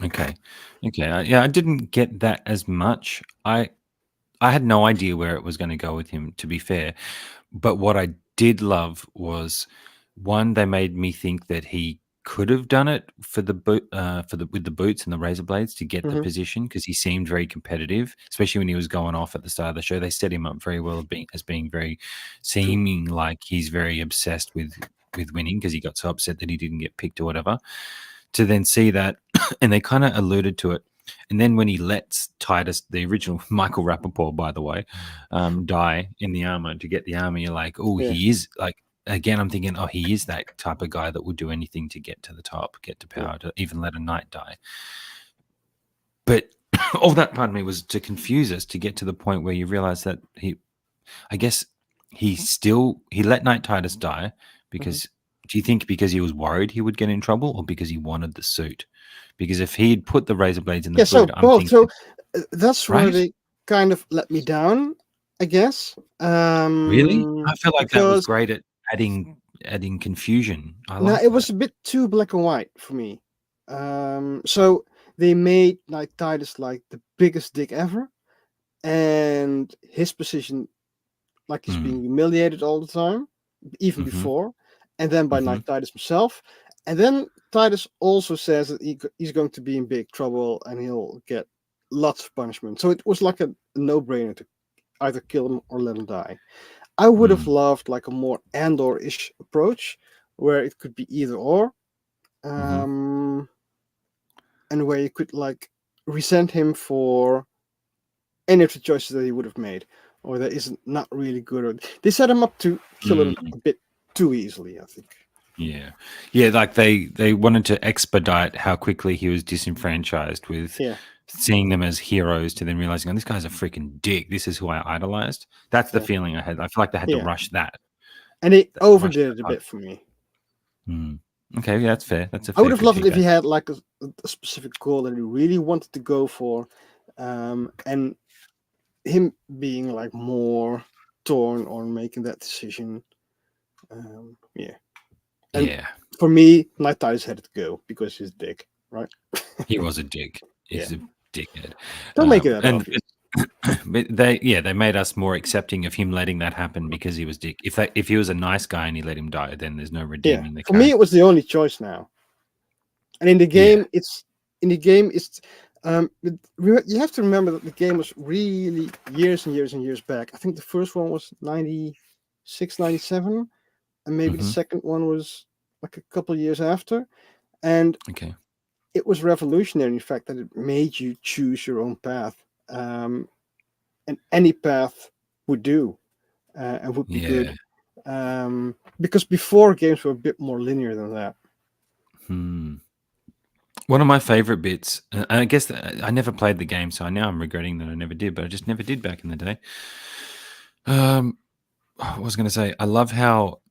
Okay. Yeah, I didn't get that as much. I had no idea where it was going to go with him, to be fair. But what I did love was, one, they made me think that he could have done it for the with the boots and the razor blades to get the position, because he seemed very competitive, especially when he was going off at the start of the show. They set him up very well as being very, seeming like he's very obsessed with winning, because he got so upset that he didn't get picked or whatever. To then see that, and they kind of alluded to it. And then when he lets Titus, the original Michael Rappaport, by the way, die in the armor to get the armor, you're like, oh, he is like, again, I'm thinking, oh, he is that type of guy that would do anything to get to the top, get to power, to even let a knight die. But all that part of me was to confuse us, to get to the point where you realize that he let Knight Titus die because, do you think because he was worried he would get in trouble, or because he wanted the suit? Because if he'd put the razor blades in the so boot, both. So that's where they kind of let me down, I guess. Really? I feel like that was great at adding confusion. It was a bit too black and white for me. So they made like Titus like the biggest dick ever, and his position like he's being humiliated all the time, even before, and then by Knight Titus himself. And then Titus also says that he's going to be in big trouble and he'll get lots of punishment. So it was like a no-brainer to either kill him or let him die. I would have loved like a more Andor-ish approach, where it could be either or, and where you could like resent him for any of the choices that he would have made, or that isn't not really good. Or they set him up to kill him a bit too easily, I think. Yeah, like they wanted to expedite how quickly he was disenfranchised with seeing them as heroes, to then realizing, oh, this guy's a freaking dick. This is who I idolized. That's the feeling I had. I feel like they had to rush that. And it overdid it a bit for me. Okay, yeah, that's fair. I would have loved it if he had like a specific goal that he really wanted to go for, and him being like more torn on making that decision. And for me, Knight Titus had to go because he's a dick, right? He was a dick. He's a dickhead. Don't make it that obvious. But they made us more accepting of him letting that happen because he was dick. If he was a nice guy and he let him die, then there's no redeeming the character. For me, it was the only choice now. And in the game, you have to remember that the game was really years and years and years back. I think the first one was 96, 97. And maybe the second one was like a couple of years after. And it was revolutionary, in fact, that it made you choose your own path. And any path would do and would be good. Because before, games were a bit more linear than that. One of my favorite bits, and I guess I never played the game, so now I'm regretting that I never did, but I just never did back in the day. I was going to say, I love how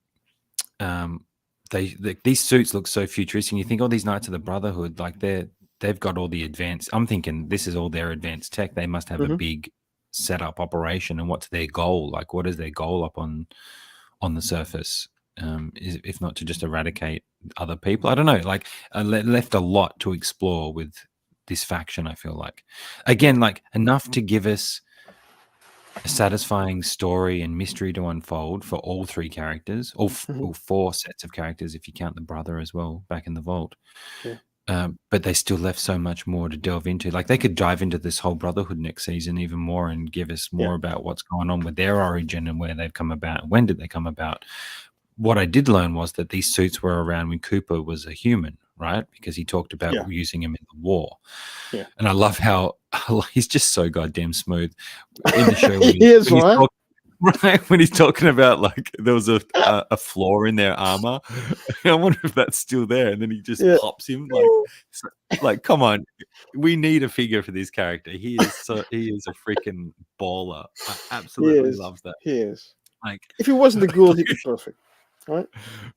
these suits look so futuristic. And you think, oh, these Knights of the Brotherhood, like they've got all the advanced. I'm thinking this is all their advanced tech. They must have a big setup operation. And what's their goal? Like, what is their goal up on the surface? If not to just eradicate other people, I don't know. Like, left a lot to explore with this faction. I feel like, again, like enough to give us a satisfying story and mystery to unfold for all three characters, Mhm. or four sets of characters if you count the brother as well back in the vault. Yeah. But they still left so much more to delve into. Like they could dive into this whole Brotherhood next season even more and give us Yeah. more about what's going on with their origin and where they've come about and when did they come about. What I did learn was that these suits were around when Cooper was a human, right? Because he talked about Yeah. using him in the war. Yeah. And I love how he's just so goddamn smooth in the show. He is, right? Right, when he's talking about like there was a flaw in their armor. I wonder if that's still there. And then he just Yeah. pops him like, come on, we need a figure for this character. He is a freaking baller. I He absolutely is. love that. He is. Like, If he wasn't a ghoul, he'd be perfect, right?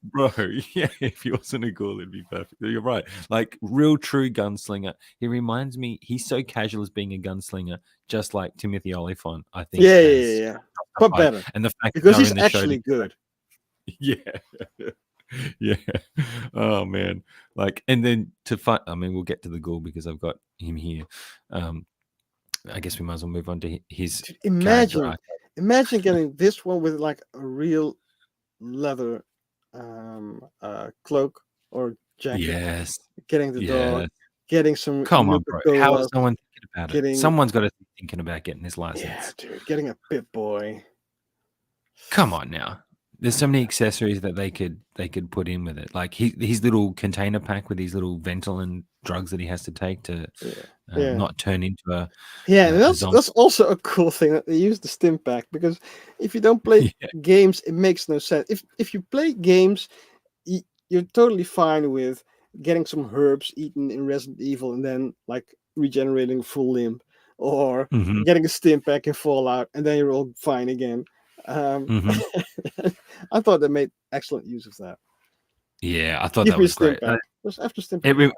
bro, yeah, if he wasn't a ghoul, it'd be perfect. You're right. Like real true gunslinger. He reminds me, he's so casual as being a gunslinger, just like Timothy Olyphant, I think. Yeah. But better. And the fact Because that he's in the show actually good. yeah. Yeah. Oh man. Like, and then I mean, we'll get to the ghoul because I've got him here. I guess we might as well move on to his Dude, character arc. imagine getting this one with like a real leather cloak or jacket, Yes. getting the dog, Yes. getting some Come on, bro. How is Nuka-Cola, someone thinking about it? getting Someone's got to be thinking about getting this license. yeah, dude, getting a Pip-Boy. Come on now. There's so many accessories that they could put in with it. Like his little container pack with these little Ventolin drugs that he has to take to not turn into a and a zombie. that's also a cool thing that they use the stim pack, because if you don't play games, it makes no sense. If you play games, you're totally fine with getting some herbs eaten in Resident Evil and then like regenerating a full limb, or Mhm. getting a stim pack in Fallout and then you're all fine again. Mhm. I thought they made excellent use of that. Yeah, I thought Give that me a was stim great. pack. Just after stim pack.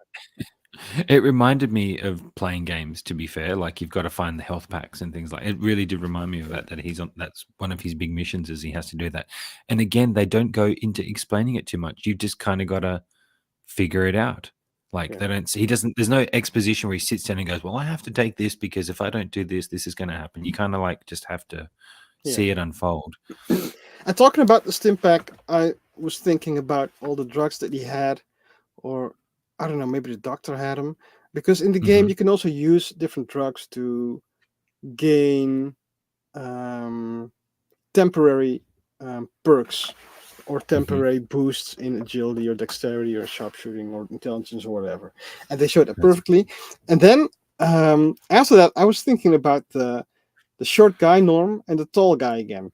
It reminded me of playing games, to be fair. Like you've got to find the health packs and things like it. Really did remind me of that he's on. That's one of his big missions, is he has to do that. And again, they don't go into explaining it too much. You've just kind of got to figure it out. Like they don't. He doesn't. There's no exposition where he sits down and goes, "Well, I have to take this because if I don't do this, this is going to happen." You kind of like just have to see it unfold. And talking about the stim pack, I was thinking about all the drugs that he had, or I don't know, maybe the doctor had them, because in the game you can also use different drugs to gain temporary perks or temporary boosts in agility or dexterity or sharpshooting or intelligence or whatever, and they showed that perfectly. And then after that, I was thinking about the short guy Norm and the tall guy again,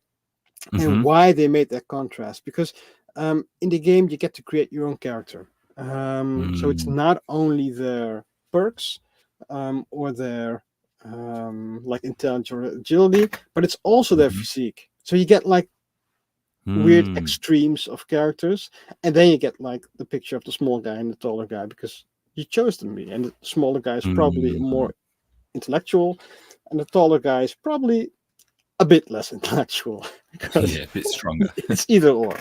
and why they made that contrast. Because in the game you get to create your own character, so it's not only their perks or their like intelligence or agility, but it's also their physique. So you get like weird extremes of characters, and then you get like the picture of the small guy and the taller guy because you chose them, and the smaller guy is probably more intellectual, and the taller guy is probably a bit less intellectual. Yeah, a bit stronger. It's either or.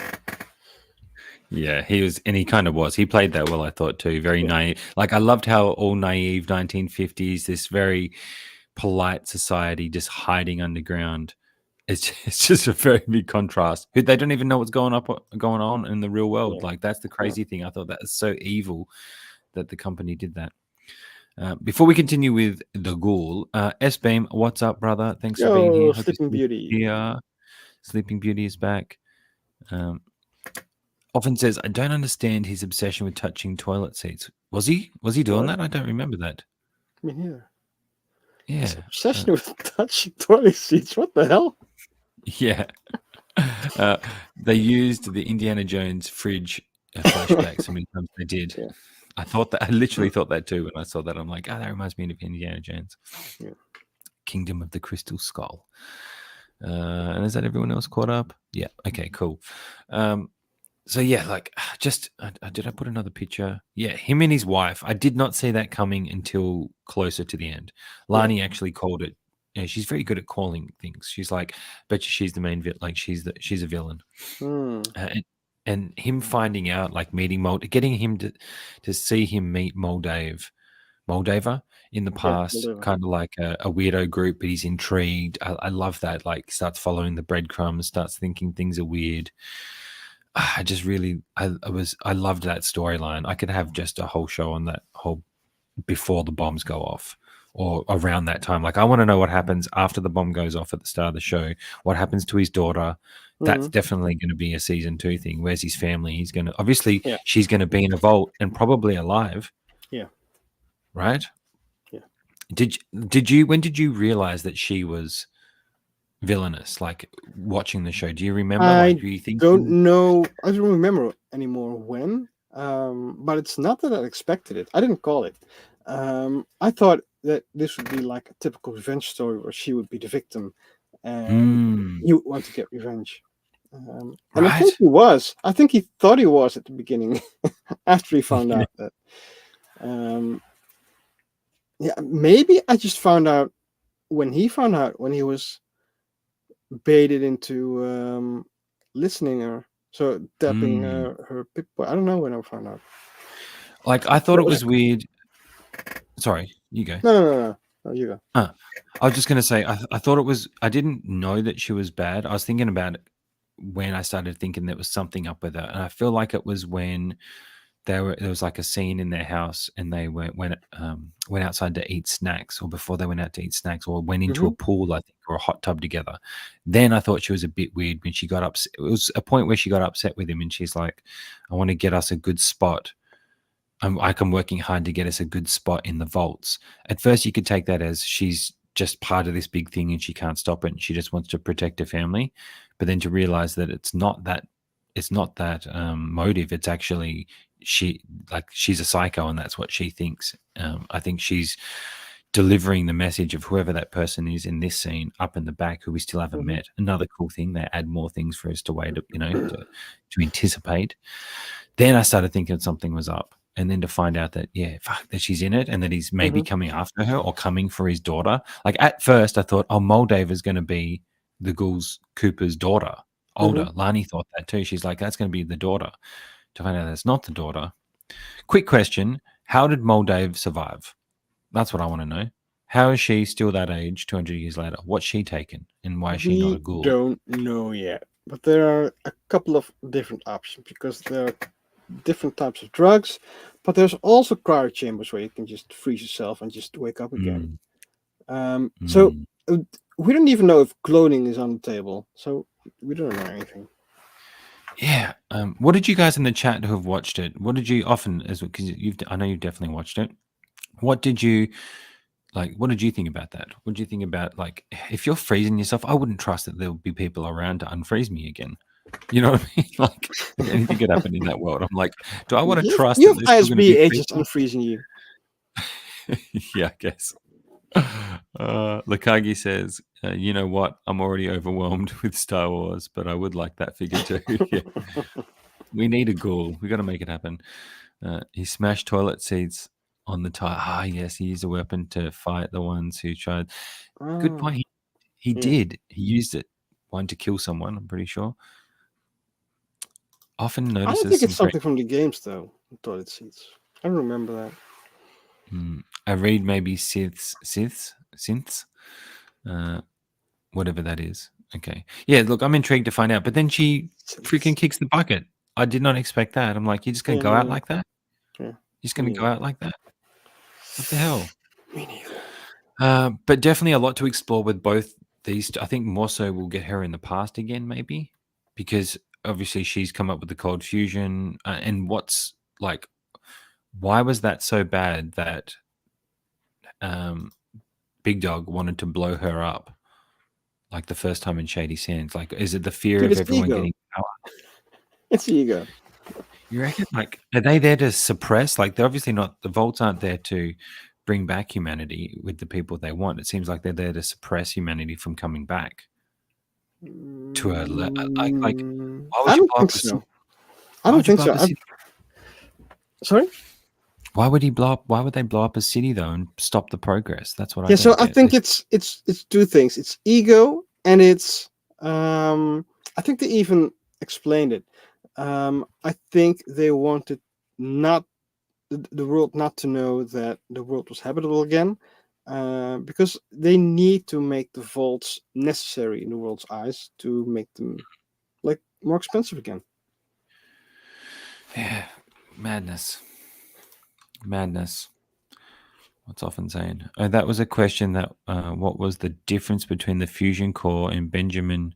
Yeah, he was, and he kind of was. He played that well, I thought too. Very naive. Like I loved how all naive 1950s, this very polite society just hiding underground. It's just a very big contrast. They don't even know what's going on in the real world. Like that's the crazy thing. I thought that was so evil that the company did that. Before we continue with the ghoul, S-Beam, what's up, brother? Thanks for being here. Sleeping Beauty. Yeah, Sleeping Beauty is back. Often says, I don't understand his obsession with touching toilet seats. Was he doing that? I don't remember that. Me neither. Yeah. His obsession with touching toilet seats. What the hell? Yeah. They used the Indiana Jones fridge flashback so many times they did. Yeah. I literally thought that too when I saw that. I'm like, that reminds me of Indiana Jones. Yeah. Kingdom of the Crystal Skull. And is that everyone else caught up? Yeah. Okay, cool. So yeah, like just did I put another picture? Yeah, him and his wife. I did not see that coming until closer to the end. Lani actually called it. Yeah, she's very good at calling things. She's like, bet you she's the main like she's a villain. And him finding out, like meeting getting him to see him meet Moldava. in the Yeah, past, Moldova. kind of like a weirdo group, but he's intrigued. I love that. Like, starts following the breadcrumbs, starts thinking things are weird. I just really, I loved that storyline. I could have just a whole show on that whole before the bombs go off or around that time. Like, I want to know what happens after the bomb goes off at the start of the show. What happens to his daughter? That's Mhm. definitely going to be a season 2 thing. Where's his family? He's going to, obviously, Yeah. she's going to be in a vault and probably alive. Yeah. Right? Yeah. When did you realize that she was villainous? Like, watching the show, do you remember? Like, I do you think? don't know. I don't remember anymore when. But it's not that I expected it. I didn't call it. I thought that this would be like a typical revenge story where she would be the victim, and Mm, he would want to get revenge. And I think right? he was. I think he thought he was at the beginning, after he found out that. Um, yeah, maybe I just found out when he found out when he was baited into listening her, so tapping Mm. her pip. I don't know when I found out. Like, I thought That it was was weird. Sorry, you go. no. You go. I was just going to say, I thought it was, I didn't know that she was bad. I was thinking about it when I started thinking there was something up with her. And I feel like it was when there was like a scene in their house and they went outside to eat snacks, or before they went out to eat snacks, or went into a Hmm. pool, I think, or a hot tub together. Then I thought she was a bit weird when she got upset. It was a point where she got upset with him and she's like, I want to get us a good spot. I'm working hard to get us a good spot in the vaults. At first, you could take that as she's just part of this big thing and she can't stop it and she just wants to protect her family. But then to realize that it's not that motive. It's actually she's a psycho and that's what she thinks. I think she's delivering the message of whoever that person is in this scene up in the back who we still haven't Hmm. met. Another cool thing, they add more things for us to wait, to anticipate. Then I started thinking something was up. And then to find out that, yeah, fuck, that she's in it and that he's maybe Hmm. coming after her or coming for his daughter. Like, at first I thought, oh, Moldave is going to be the Ghouls Cooper's daughter, Hmm. older. Lani thought that too. She's like, that's going to be the daughter. To find out that's not the daughter. Quick question. How did Moldave survive? That's what I want to know. How is she still that age 200 years later? What's she taken and why is she not a We ghoul? don't know yet, but there are a couple of different options because there are different types of drugs. But there's also cryo chambers where you can just freeze yourself and just wake up again. Mm, So mm. we don't even know if cloning is on the table. So we don't know anything. Yeah. What did you guys in the chat who have watched it? What did you often, as because I know you've definitely watched it. What did you like? What did you think about that? What did you think about, like, if you're freezing yourself? I wouldn't trust that there would be people around to unfreeze me again. You know what I mean? Like, anything could happen in that world. I'm like, do I want to trust You that have there's still going to ISB be agents people? unfreezing you. Yeah, I guess. Lakagi says, you know what? I'm already overwhelmed with Star Wars, but I would like that figure too. Yeah. We need a ghoul. We got to make it happen. He smashed toilet seats on the tire. Ah, yes, he used a weapon to fight the ones who tried. Good Ah, point. He yeah. did. He used it. One to kill someone, I'm pretty sure. Often I don't notices think some it's great. something from the games though. Toilet seats. I don't remember that. I read maybe synths, uh, whatever that is. Okay. Yeah, look, I'm intrigued to find out. But then she freaking kicks the bucket. I did not expect that. I'm like, you're just going Yeah, to go me out neither. like that? Yeah, You're just me going to go neither. out like that? What the hell? Me neither. But definitely a lot to explore with both these. I think more so we'll get her in the past again, maybe, because obviously she's come up with the cold fusion. And what's like, why was that so bad that um, Big Dog wanted to blow her up like the first time in Shady Sands? Like, is it the fear Dude, of it's everyone ego. getting power? It's ego. You reckon? Like, are they there to suppress? Like, they're obviously not. The Volts aren't there to bring back humanity with the people they want. It seems like they're there to suppress humanity from coming back to a like. Why would I you don't blow think up a city? so. I Why don't would you think blow so. up a city? Sorry. Why would he blow up? Why would they blow up a city though and stop the progress? That's what I Yeah. So don't I get. think it's two things. It's ego and it's I think they even explained it. I think they wanted not the world not to know that the world was habitable again, because they need to make the vaults necessary in the world's eyes to make them like more expensive again. Yeah, madness. What's often saying? Oh, that was a question that what was the difference between the fusion core in Benjamin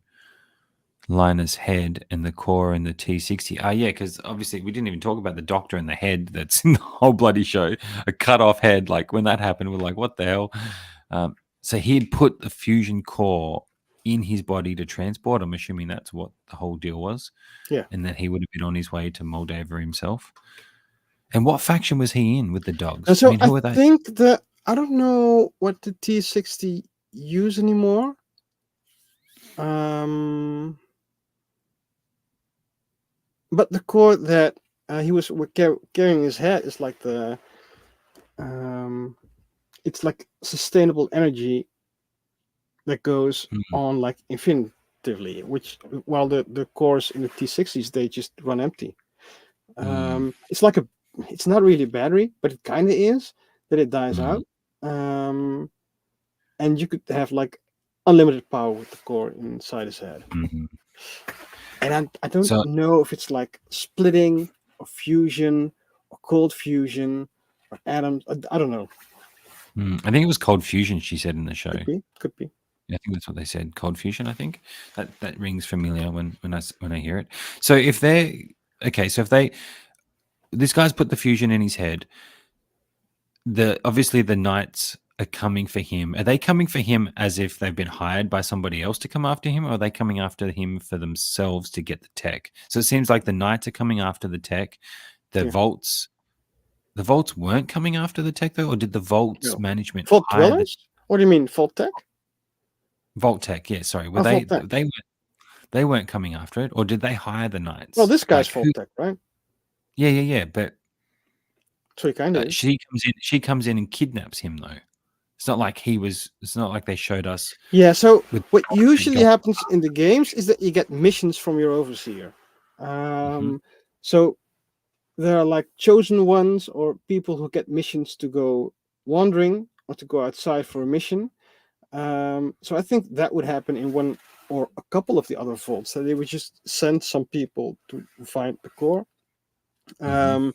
Liner's head and the core in the T60? Ah, yeah, because obviously we didn't even talk about the doctor and the head that's in the whole bloody show. A cut off head. Like when that happened, we're like, what the hell? So he'd put the fusion core in his body to transport. I'm assuming that's what the whole deal was. Yeah. And that he would have been on his way to Moldova himself. And what faction was he in with the dogs? And so who are they? think that I don't know what the T60 use anymore. But the core that he was carrying his head is like it's like sustainable energy that goes on like infinitively, which while the cores in the T60s they just run empty. It's like it's not really a battery, but it kind of is, that it dies out. And you could have like unlimited power with the core inside his head. And I don't know if it's like splitting or fusion or cold fusion or atoms. I don't know. I think it was cold fusion, she said in the show. Could be. Yeah, I think that's what they said. Cold fusion, I think. That rings familiar when I hear it. So if this guy's put the fusion in his head, obviously the knights are coming for him. Are they coming for him as if they've been hired by somebody else to come after him, or are they coming after him for themselves to get the tech? So it seems like the knights are coming after the tech. The vaults weren't coming after the tech though, or did the vaults management Vault hire dwellers? What do you mean, Vault Tech? Vault Tech, yeah, sorry. Were they weren't coming after it, or did they hire the knights? Well, this guy's Vault Tech, right? Yeah. But so he kind of she comes in and kidnaps him though. It's not like it's not like they showed us. Yeah, so what usually happens in the games is that you get missions from your overseer. So there are like chosen ones or people who get missions to go wandering or to go outside for a mission. So I think that would happen in one or a couple of the other vaults. So they would just send some people to find the core. The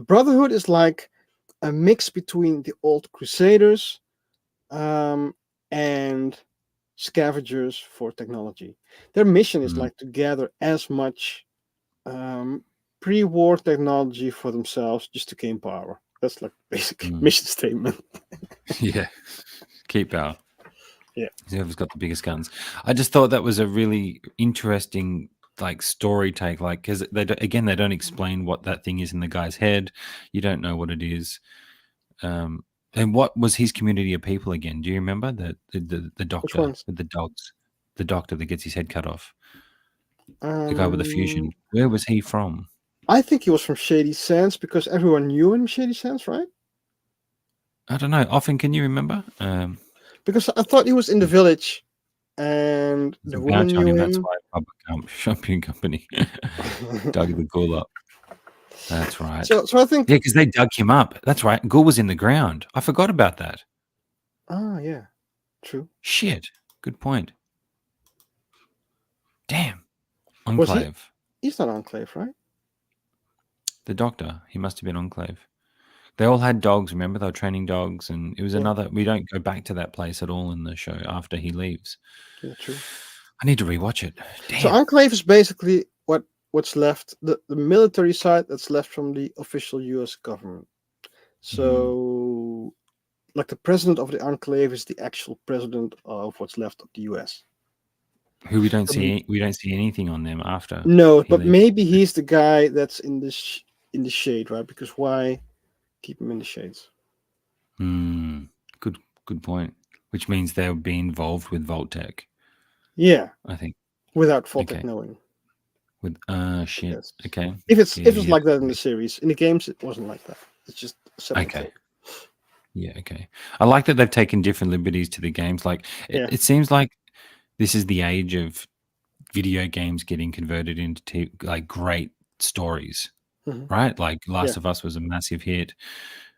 Brotherhood is like a mix between the old Crusaders and scavengers for technology. Their mission is like to gather as much pre-war technology for themselves just to gain power. That's like basic mission statement. Yeah, keep power. Yeah, whoever's got the biggest guns. I just thought that was a really interesting like story take, like because they don't explain what that thing is in the guy's head. You don't know what it is. And what was his community of people again? Do you remember the doctor with the dogs, the doctor that gets his head cut off, the guy with the fusion? Where was he from? I think he was from Shady Sands because everyone knew him in Shady Sands, right? I don't know. Often, can you remember? Because I thought he was in the village, and the woman knew him. That's why Public Shopping Company dug the ghoul up. That's right. So I think because they dug him up. That's right. Ghoul was in the ground. I forgot about that. Ah, yeah, true. Shit. Good point. Damn. Enclave. He's not Enclave, right? The doctor. He must have been Enclave. They all had dogs. Remember, they were training dogs, and it was another. We don't go back to that place at all in the show after he leaves. Yeah, true. I need to rewatch it. Damn. So Enclave is basically what's left, the military side that's left from the official U.S. government. So, like the president of the Enclave is the actual president of what's left of the U.S. Who we don't see anything on them after. No, but maybe he's the guy that's in the shade, right? Because why keep him in the shades? Good point. Which means they'll be involved with Vault-Tec. Yeah, I think without Vault-Tec knowing. With shit. Yes. Okay. If it's like that in the series, in the games it wasn't like that. It's just okay. Yeah. Okay. I like that they've taken different liberties to the games. Like it seems like this is the age of video games getting converted into like great stories. right? Like Yeah. Last of Us was a massive hit.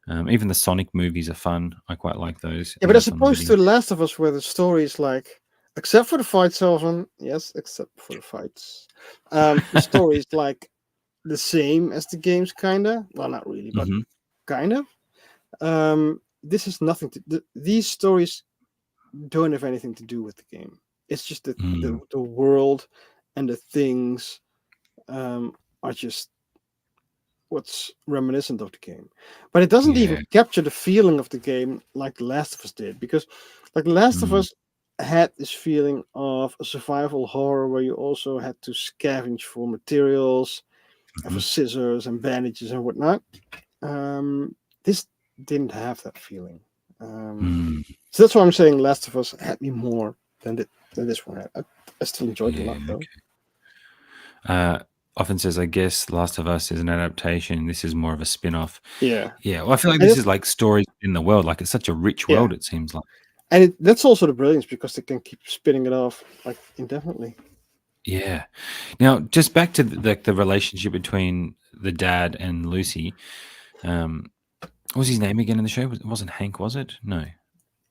Even the Sonic movies are fun. I quite like those. Yeah, And but as that's on the opposed video. to Last of Us, where the story is like, except for the fights, often, yes, except for the fights, the story is like the same as the games, kinda. Well, not really, but Hmm. kind of. This has nothing to. These stories don't have anything to do with the game. It's just that Mm. the world and the things are just what's reminiscent of the game. But it doesn't even Yeah. capture the feeling of the game like The Last of Us did, because like The Last of Mm. Us had this feeling of a survival horror where you also had to scavenge for materials and for Mhm. scissors and bandages and whatnot. This didn't have that feeling. Mm. So that's why I'm saying Last of Us had me more than this one had. I still enjoyed it a Yeah. lot though. Often says, I guess Last of Us is an adaptation. This is more of a spin-off. Yeah. Yeah. Well, I feel like And this is like stories in the world. Like it's such a rich yeah. world, it seems like. And that's also the brilliance because they can keep spinning it off like indefinitely. Yeah. Now, just back to the relationship between the dad and Lucy. What was his name again in the show? It wasn't Hank, was it? No.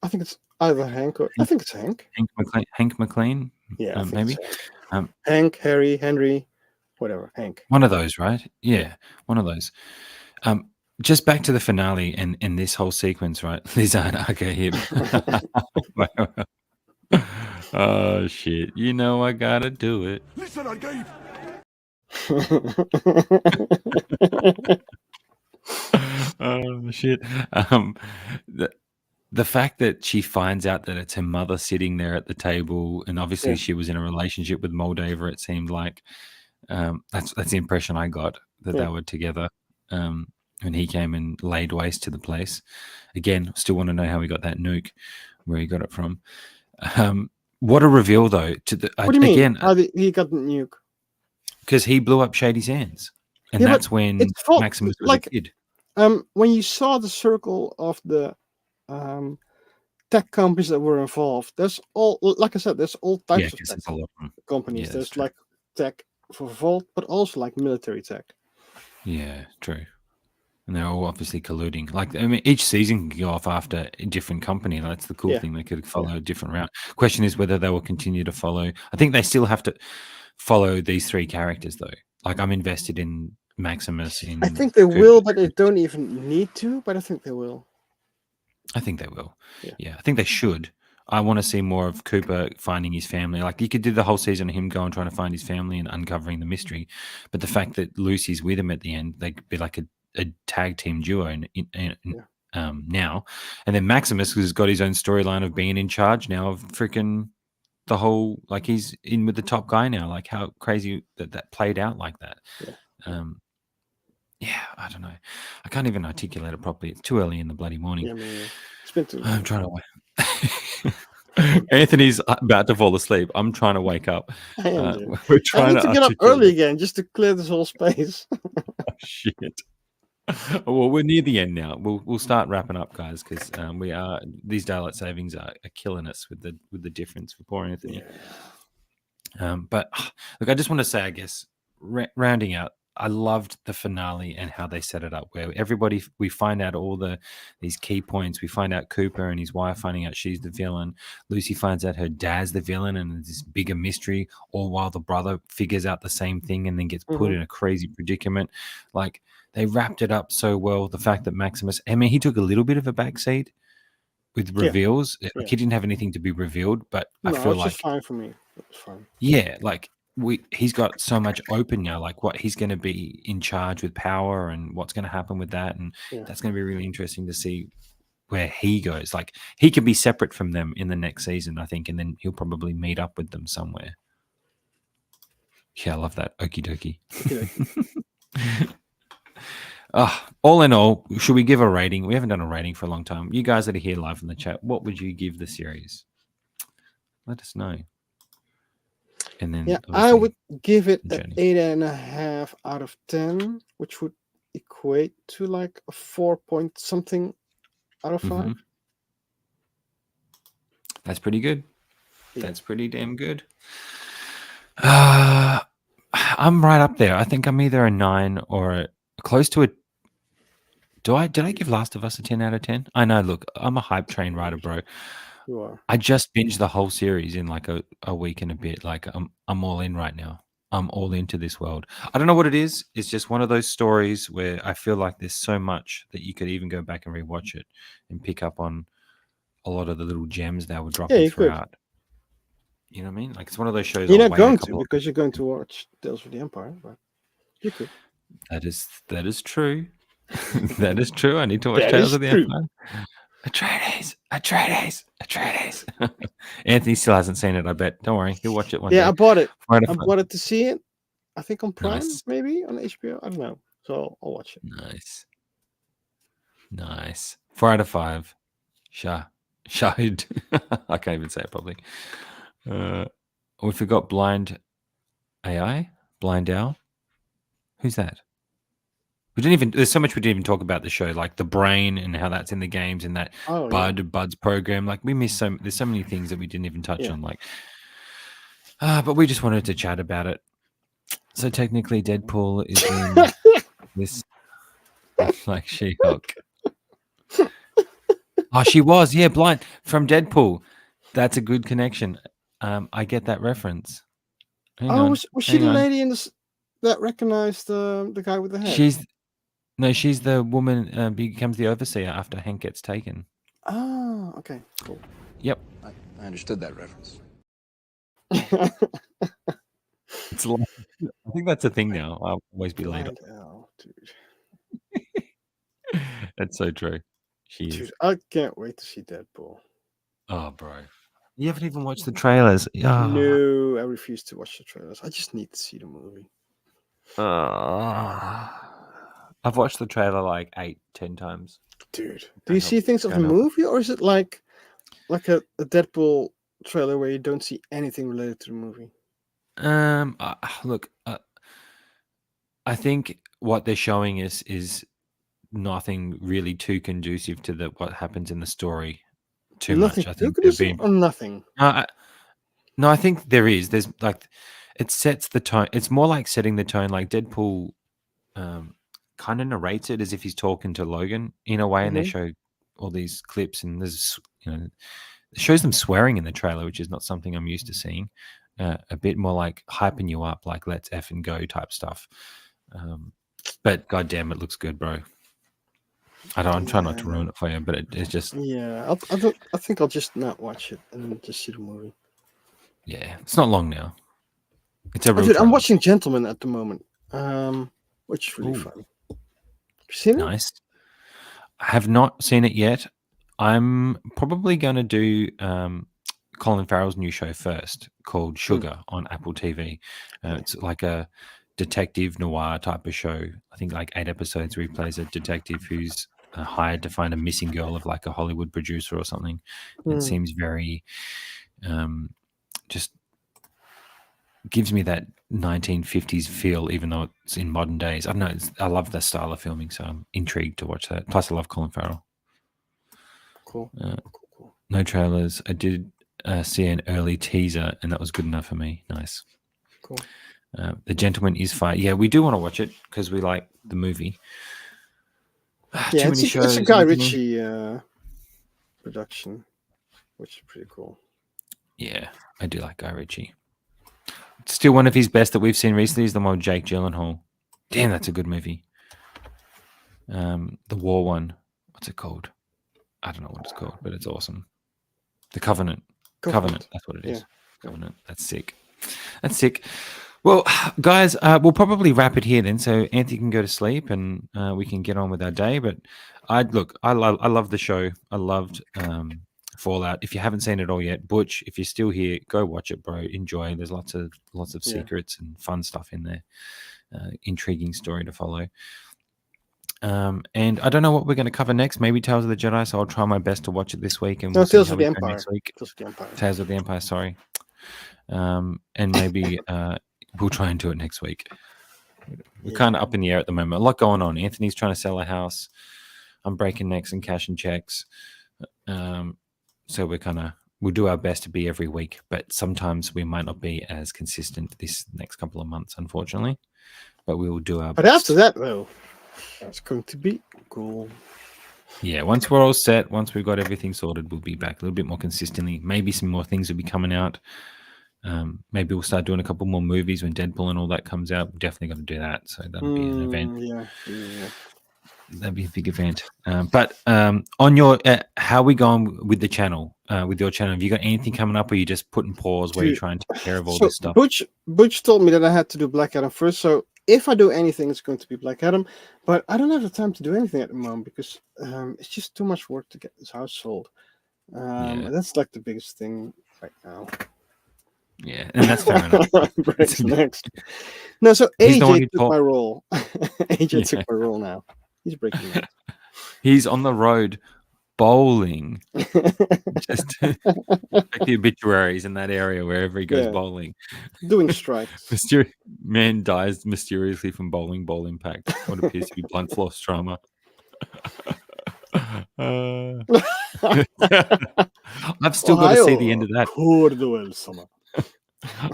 I think it's either Hank or I think it's Hank. Hank McLean. Hank McLean, Yeah, I think maybe. it's Hank. Um, Hank, Harry, Henry, whatever. Hank. one of those, right? Yeah, one of those. Just back to the finale and this whole sequence, right? Lizard, okay, him. Oh shit! You know I gotta do it. Listen, I gave. Oh shit! Um, the the fact that she finds out that it's her mother sitting there at the table, and obviously Yeah. she was in a relationship with Moldaver. It seemed like that's the impression I got that Yeah. they were together. When he came and laid waste to the place. Again, still want to know how he got that nuke, where he got it from. What a reveal, though! What do you mean? Again, How he got the nuke? because he blew up Shady's hands, and Yeah, but that's when it's fault. Maximus was Like a kid. when you saw the circle of the tech companies that were involved, there's all like I said, there's all Yeah, types of because tech there's a lot of them. companies. Yeah, that's There's true. like tech for Vault, but also like military tech. Yeah, true. And they're all obviously colluding. Like, I mean, each season can go off after a different company. That's the cool Yeah. thing. They could follow a different route. Question is whether they will continue to follow. I think they still have to follow these three characters, though. Like, I'm invested in Maximus. I think they will, but they don't even need to. But I think they will. I think they will. Yeah. Yeah, I think they should. I want to see more of Cooper finding his family. Like, you could do the whole season of him going trying to find his family and uncovering the mystery. But the fact that Lucy's with him at the end, they could be like a tag team duo now. And then Maximus has got his own storyline of being in charge now of freaking the whole, like he's in with the top guy now. Like how crazy that played out like that. Yeah, I don't know. I can't even articulate it properly. It's too early in the bloody morning. Yeah, man. It's been too long. I'm trying to wake. Anthony's about to fall asleep. I'm trying to wake up. I am. Dude. We're I trying need to get up articulate. early again just to clear this whole space. Oh, shit. Well, we're near the end now. We'll start wrapping up, guys, because we are these daylight savings are killing us with the difference for poor Anthony. Yeah. But look, I just want to say, I guess rounding out, I loved the finale and how they set it up, where everybody we find out all these key points. We find out Cooper and his wife finding out she's the villain. Lucy finds out her dad's the villain, and there's this bigger mystery. All while the brother figures out the same thing and then gets put in a crazy predicament. Like they wrapped it up so well. The fact that Maximus, I mean, he took a little bit of a backseat with reveals. Like he didn't have anything to be revealed, but I feel like just fine for me. It was fine. Yeah, like he's got so much open now, like what he's going to be in charge with power and what's going to happen with that, and that's going to be really interesting to see where he goes. Like he could be separate from them in the next season, I think, and then he'll probably meet up with them somewhere. Yeah, I love that. Okie dokie. All in all, should we give a rating? We haven't done a rating for a long time. You guys that are here live in the chat, what would you give the series? Let us know. And then I would give it an 8.5 out of 10, which would equate to like a 4 point something out of 5. That's pretty good. Yeah. That's pretty damn good. I'm right up there. I think I'm either a 9 or close to a. Did I give Last of Us a 10 out of 10? I know. Look, I'm a hype train rider, bro. You are. I just binged the whole series in like a week and a bit. Like I'm all in right now. I'm all into this world. I don't know what it is. It's just one of those stories where I feel like there's so much that you could even go back and rewatch it and pick up on a lot of the little gems that were dropping you could. throughout. You know what I mean? Like it's one of those shows. You're I'll not wait a going to couple of- because you're going to watch Tales of the Empire, but you could. That is true. That is true. I need to watch That Tales is of the true. Empire. Atreides. Anthony still hasn't seen it, I bet. Don't worry, he'll watch it one day. Yeah, I bought it. Find a I fun- bought it to see it. I think on Prime, Nice. maybe on HBO. I don't know. So I'll watch it. Nice. 4 out of 5. Shahid. I can't even say it properly. We forgot Blind AI. Blind Owl. Who's that? We didn't even. There's so much we didn't even talk about the show, like the brain and how that's in the games and that Oh, yeah. Bud's program. Like we missed so. There's so many things that we didn't even touch Yeah. on. Like, but we just wanted to chat about it. So technically, Deadpool is in this, like She-Hulk. Oh, she was, yeah, blind from Deadpool. That's a good connection. I get that reference. Hang on, was she hang the on. lady in this that recognized the guy with the head? She's the woman becomes the overseer after Hank gets taken. Oh, okay, cool. Yep. I understood that reference. It's like, I think that's a thing now. I'll always be late. Blind Owl, dude. That's so true. She is. Dude, I can't wait to see Deadpool. Oh, bro. You haven't even watched the trailers. Oh. No, I refuse to watch the trailers. I just need to see the movie. I've watched the trailer like 8-10 times. Dude, do you see things of the movie, or is it like a Deadpool trailer where you don't see anything related to the movie? Look, I think what they're showing is nothing really too conducive to what happens in the story. Too Nothing much. I think or nothing. No, I think there is. There's like it sets the tone. It's more like setting the tone. Like Deadpool, kind of narrates it as if he's talking to Logan in a way, and they show all these clips, and there's it shows them swearing in the trailer, which is not something I'm used to seeing. A bit more like hyping you up, like let's effing go type stuff. But goddamn, it looks good, bro. I'm trying not to ruin it for you, but it's just I think I'll just not watch it and just see the movie. Yeah, it's not long now. It's a real. Dude, I'm watching Gentleman at the moment, which is really fun. Have you seen it? Nice. I have not seen it yet. I'm probably going to do Colin Farrell's new show first, called Sugar on Apple TV. It's like a detective noir type of show. I think like 8 episodes where he plays a detective who's hired to find a missing girl of like a Hollywood producer or something. It seems very just gives me that 1950s feel, even though it's in modern days. I don't know. I love that style of filming, so I'm intrigued to watch that. Plus, I love Colin Farrell. Cool. Cool. No trailers. I did see an early teaser, and that was good enough for me. Nice. Cool. The Gentleman is fire. Yeah, we do want to watch it because we like the movie. Yeah, it's a Guy Ritchie production, which is pretty cool. Yeah, I do like Guy Ritchie. Still one of his best that we've seen recently is the one with Jake Gyllenhaal. Damn, that's a good movie. The war one. What's it called? I don't know what it's called, but it's awesome. The Covenant. Covenant. That's what it is. Yeah. Covenant. That's sick. That's sick. Well, guys, we'll probably wrap it here then, so Anthony can go to sleep and we can get on with our day. But I love the show. I loved Fallout. If you haven't seen it all yet, Butch, if you're still here, go watch it, bro. Enjoy. There's lots of secrets and fun stuff in there. Intriguing story to follow. And I don't know what we're going to cover next. Maybe Tales of the Jedi. So I'll try my best to watch it this week. And Tales of the Empire. Next week. Tales of the Empire. Sorry. And maybe we'll try and do it next week. We're kind of up in the air at the moment. A lot going on. Anthony's trying to sell a house. I'm breaking necks and cashing checks. So we'll do our best to be every week, but sometimes we might not be as consistent this next couple of months, unfortunately. But we will do our best. But after that, though, It's going to be cool. Yeah, once we're all set, once we've got everything sorted, we'll be back a little bit more consistently. Maybe some more things will be coming out. Maybe we'll start doing a couple more movies when Deadpool and all that comes out. We're definitely going to do that. So that'll be an event. Yeah. That'd be a big event. But on your, how are we going with the channel? With your channel, have you got anything coming up, or are you just putting pause where you're trying to take care of all this stuff? Butch told me that I had to do Black Adam first. So if I do anything, it's going to be Black Adam. But I don't have the time to do anything at the moment because it's just too much work to get this house sold. And that's like the biggest thing right now. Yeah, and that's fair enough. Breaks next. No, so He's the one AJ who took my role. AJ took my role now. He's breaking next. He's on the road bowling. Just like the obituaries in that area wherever he goes bowling. Doing strikes. Man dies mysteriously from bowling ball impact. What appears to be blunt force trauma. I've still got to see the end of that.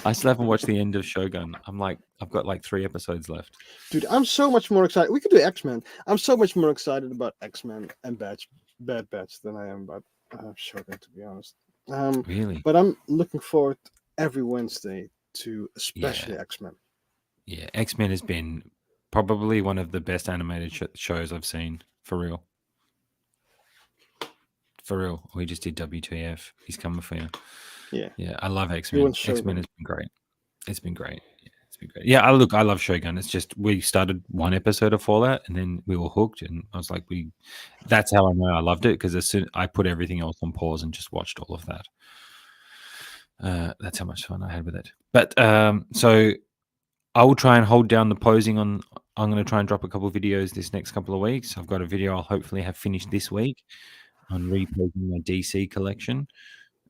I still haven't watched the end of Shogun. I've got like 3 episodes left. Dude, I'm so much more excited. We could do X-Men. I'm so much more excited about X-Men and Bad Batch than I am about Shogun, to be honest. Really? But I'm looking forward every Wednesday to especially X-Men. Yeah, X-Men has been probably one of the best animated shows I've seen, for real. For real. We just did WTF. He's coming for you. Yeah, I love X-Men. X-Men has been great. It's been great. Yeah, it's been great. Yeah, I love Shogun. It's just we started 1 episode of Fallout and then we were hooked, and I was like, that's how I know I loved it, because as soon I put everything else on pause and just watched all of that. That's how much fun I had with it. But so I will try and hold down the posing on. I'm going to try and drop a couple of videos this next couple of weeks. I've got a video I'll hopefully have finished this week on reposing my DC collection.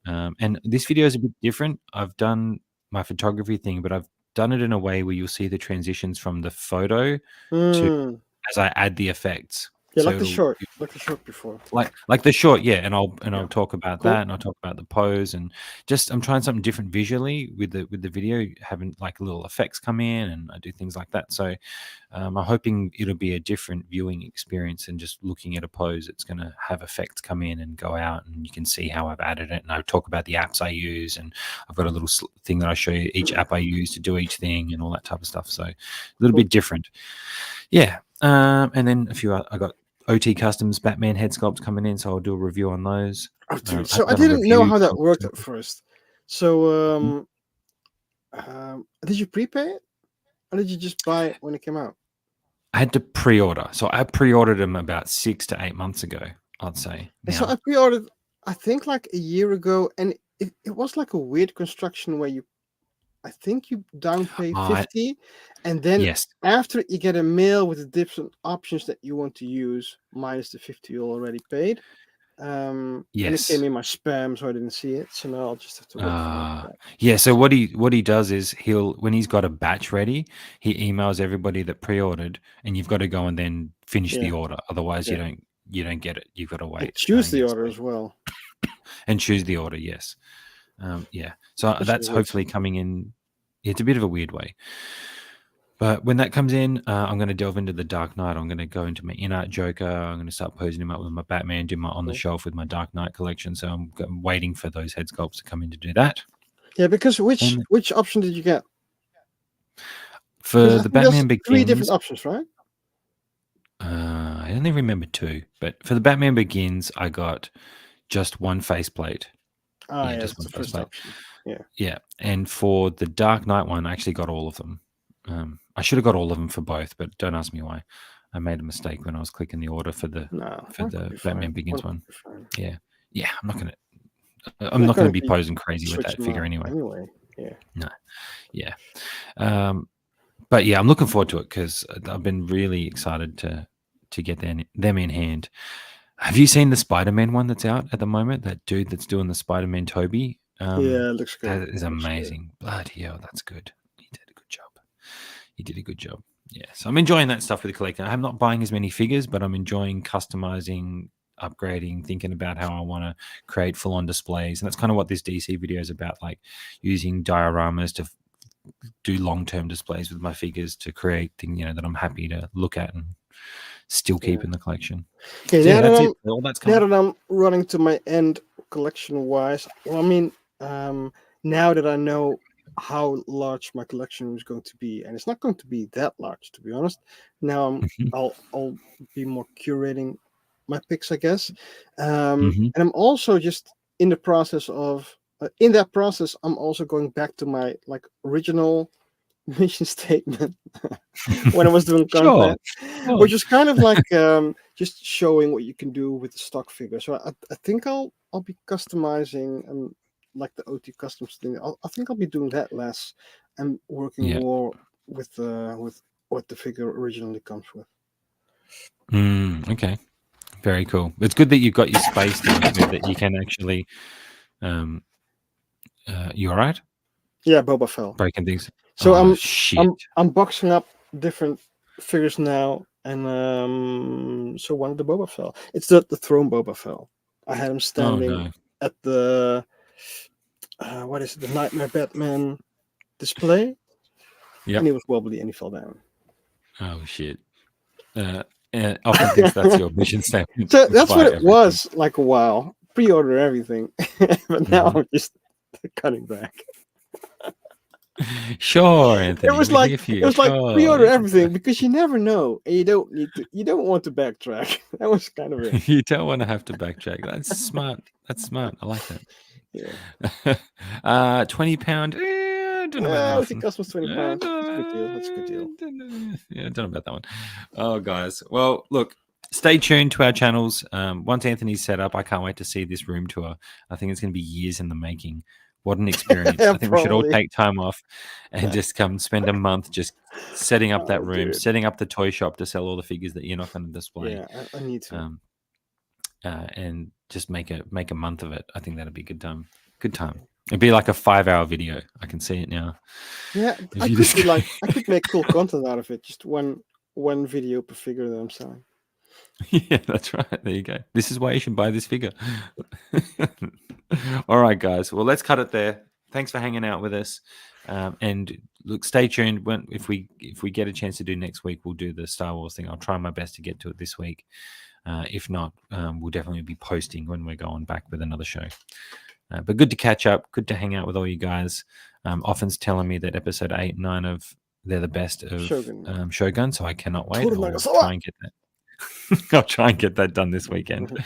And this video is a bit different. I've done my photography thing, but I've done it in a way where you'll see the transitions from the photo to as I add the effects. Yeah, so like the short before. Like the short, yeah. And I'll talk about that, and I'll talk about the pose, and just I'm trying something different visually with the video, having like little effects come in, and I do things like that. So I'm hoping it'll be a different viewing experience than just looking at a pose. It's going to have effects come in and go out, and you can see how I've added it. And I talk about the apps I use, and I've got a little thing that I show you each app I use to do each thing and all that type of stuff. So a little bit different. Yeah. And then I got OT Customs Batman head sculpts coming in, so I'll do a review on those. So I didn't know how that worked at first. So did you prepay it, or did you just buy it when it came out? I had to pre-order. So I pre-ordered them about 6 to 8 months ago, I'd say. So I pre-ordered, I think, like a year ago, and it was like a weird construction where I think you down pay 50, and then after you get a mail with the different options that you want to use, minus the 50 you already paid. And it came in my spam, so I didn't see it. So now I'll just have to wait for it. Yeah. So what he does is when he's got a batch ready, he emails everybody that pre-ordered, and you've got to go and then finish the order. Otherwise, you don't get it. You've got to wait. And choose the order as well. And choose the order, yes. So that's hopefully coming in. It's a bit of a weird way. But when that comes in, I'm going to delve into the Dark Knight. I'm going to go into my in-art Joker. I'm going to start posing him up with my Batman, do my on-the-shelf with my Dark Knight collection. So I'm waiting for those head sculpts to come in to do that. Yeah, because which option did you get? For the Batman Begins... 3 different options, right? I only remember 2. But for the Batman Begins, I got just 1 faceplate. Just one faceplate. Yeah. And for the Dark Knight one, I actually got all of them. I should have got all of them for both, but don't ask me why. I made a mistake when I was clicking the order for the Batman Begins one. Yeah. I'm not going to be posing crazy with that figure anyway. No. Yeah. But yeah, I'm looking forward to it because I've been really excited to get them in hand. Have you seen the Spider-Man one that's out at the moment? That dude that's doing the Spider-Man Toby. Yeah, it looks good. That is amazing. Bloody hell, that's good. He did a good job. Yeah, so I'm enjoying that stuff with the collector. I'm not buying as many figures, but I'm enjoying customizing, upgrading, thinking about how I want to create full-on displays. And that's kind of what this DC video is about, like using dioramas to do long-term displays with my figures to create things, that I'm happy to look at and still keep Yeah. in the collection. Okay, So, yeah, now that that's I'm it. All that's now coming. that I'm running to my end collection wise, well, I mean, now that I know how large my collection is going to be, and it's not going to be that large, to be honest. Now Mhm. I'll be more curating my picks, I guess. Mhm. And I'm also just in the process of in that process, I'm also going back to my like original mission statement when I was doing Sure. content, Sure. which is kind of like just showing what you can do with the stock figure. So I think I'll be customizing and like the OT customs thing. I think I'll be doing that less and working Yeah. more with what the figure originally comes with. Okay. Very cool. It's good that you've got your space down here that you can actually. Um, you all right? Yeah, Boba Fett. Breaking things. So Oh shit! I'm boxing up different figures now, and so one of the Boba Fett. It's the throne Boba Fett. I had him Oh standing no! at the what is it, the Nightmare Batman display, Yep. and he was wobbly and he fell down. Oh shit! Often thinks that's your mission statement. So that's what Buy it everything. was like a while. Pre-order everything, but now Mhm. I'm just cutting back. Sure, Anthony. We're here for It you. was like Sure. pre-order everything because you never know, and you don't want to backtrack. That was kind of it. You don't want to have to backtrack. That's smart. That's smart. I like Yeah. that. £20. Don't know about that Yeah, it one. cost us £20. That's a good deal. That's a good deal. Yeah, don't know about that one. Oh, guys. Well, look, stay tuned to our channels. Once Anthony's set up, I can't wait to see this room tour. I think it's going to be years in the making. What an experience. Yeah, I think we should all probably. take time off and just come spend a month just setting up that Oh, room, dude. setting up the toy shop to sell all the figures that you're not going to display. Yeah, I need to. And just make a month of it. I think that'd be a good time. Good time. It'd be like a 5-hour video. I can see it now. Yeah, If I you could just- be like I could make cool content out of it. Just one video per figure that I'm selling. Yeah, that's right. There you go. This is why you should buy this figure. All right, guys. Well, let's cut it there. Thanks for hanging out with us. And look, stay tuned. When if we get a chance to do next week, we'll do the Star Wars thing. I'll try my best to get to it this week. If not, we'll definitely be posting when we're going back with another show. But good to catch up. Good to hang out with all you guys. Often's telling me that episode 8 and 9 of they're the best of Shogun, so I cannot wait. I'll try and get that. I'll try and get that done this weekend.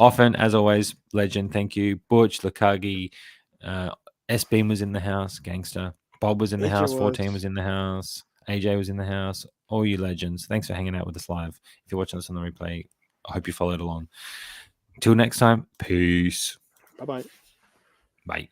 Often, as always, legend. Thank you, Butch, Lakagi, S-Beam was in the house, gangster. Bob was in the AJ house. 14 was. was in the house. AJ was in the house. All you legends. Thanks for hanging out with us live. If you're watching us on the replay, I hope you followed along. Till next time, peace. Bye-bye. Bye.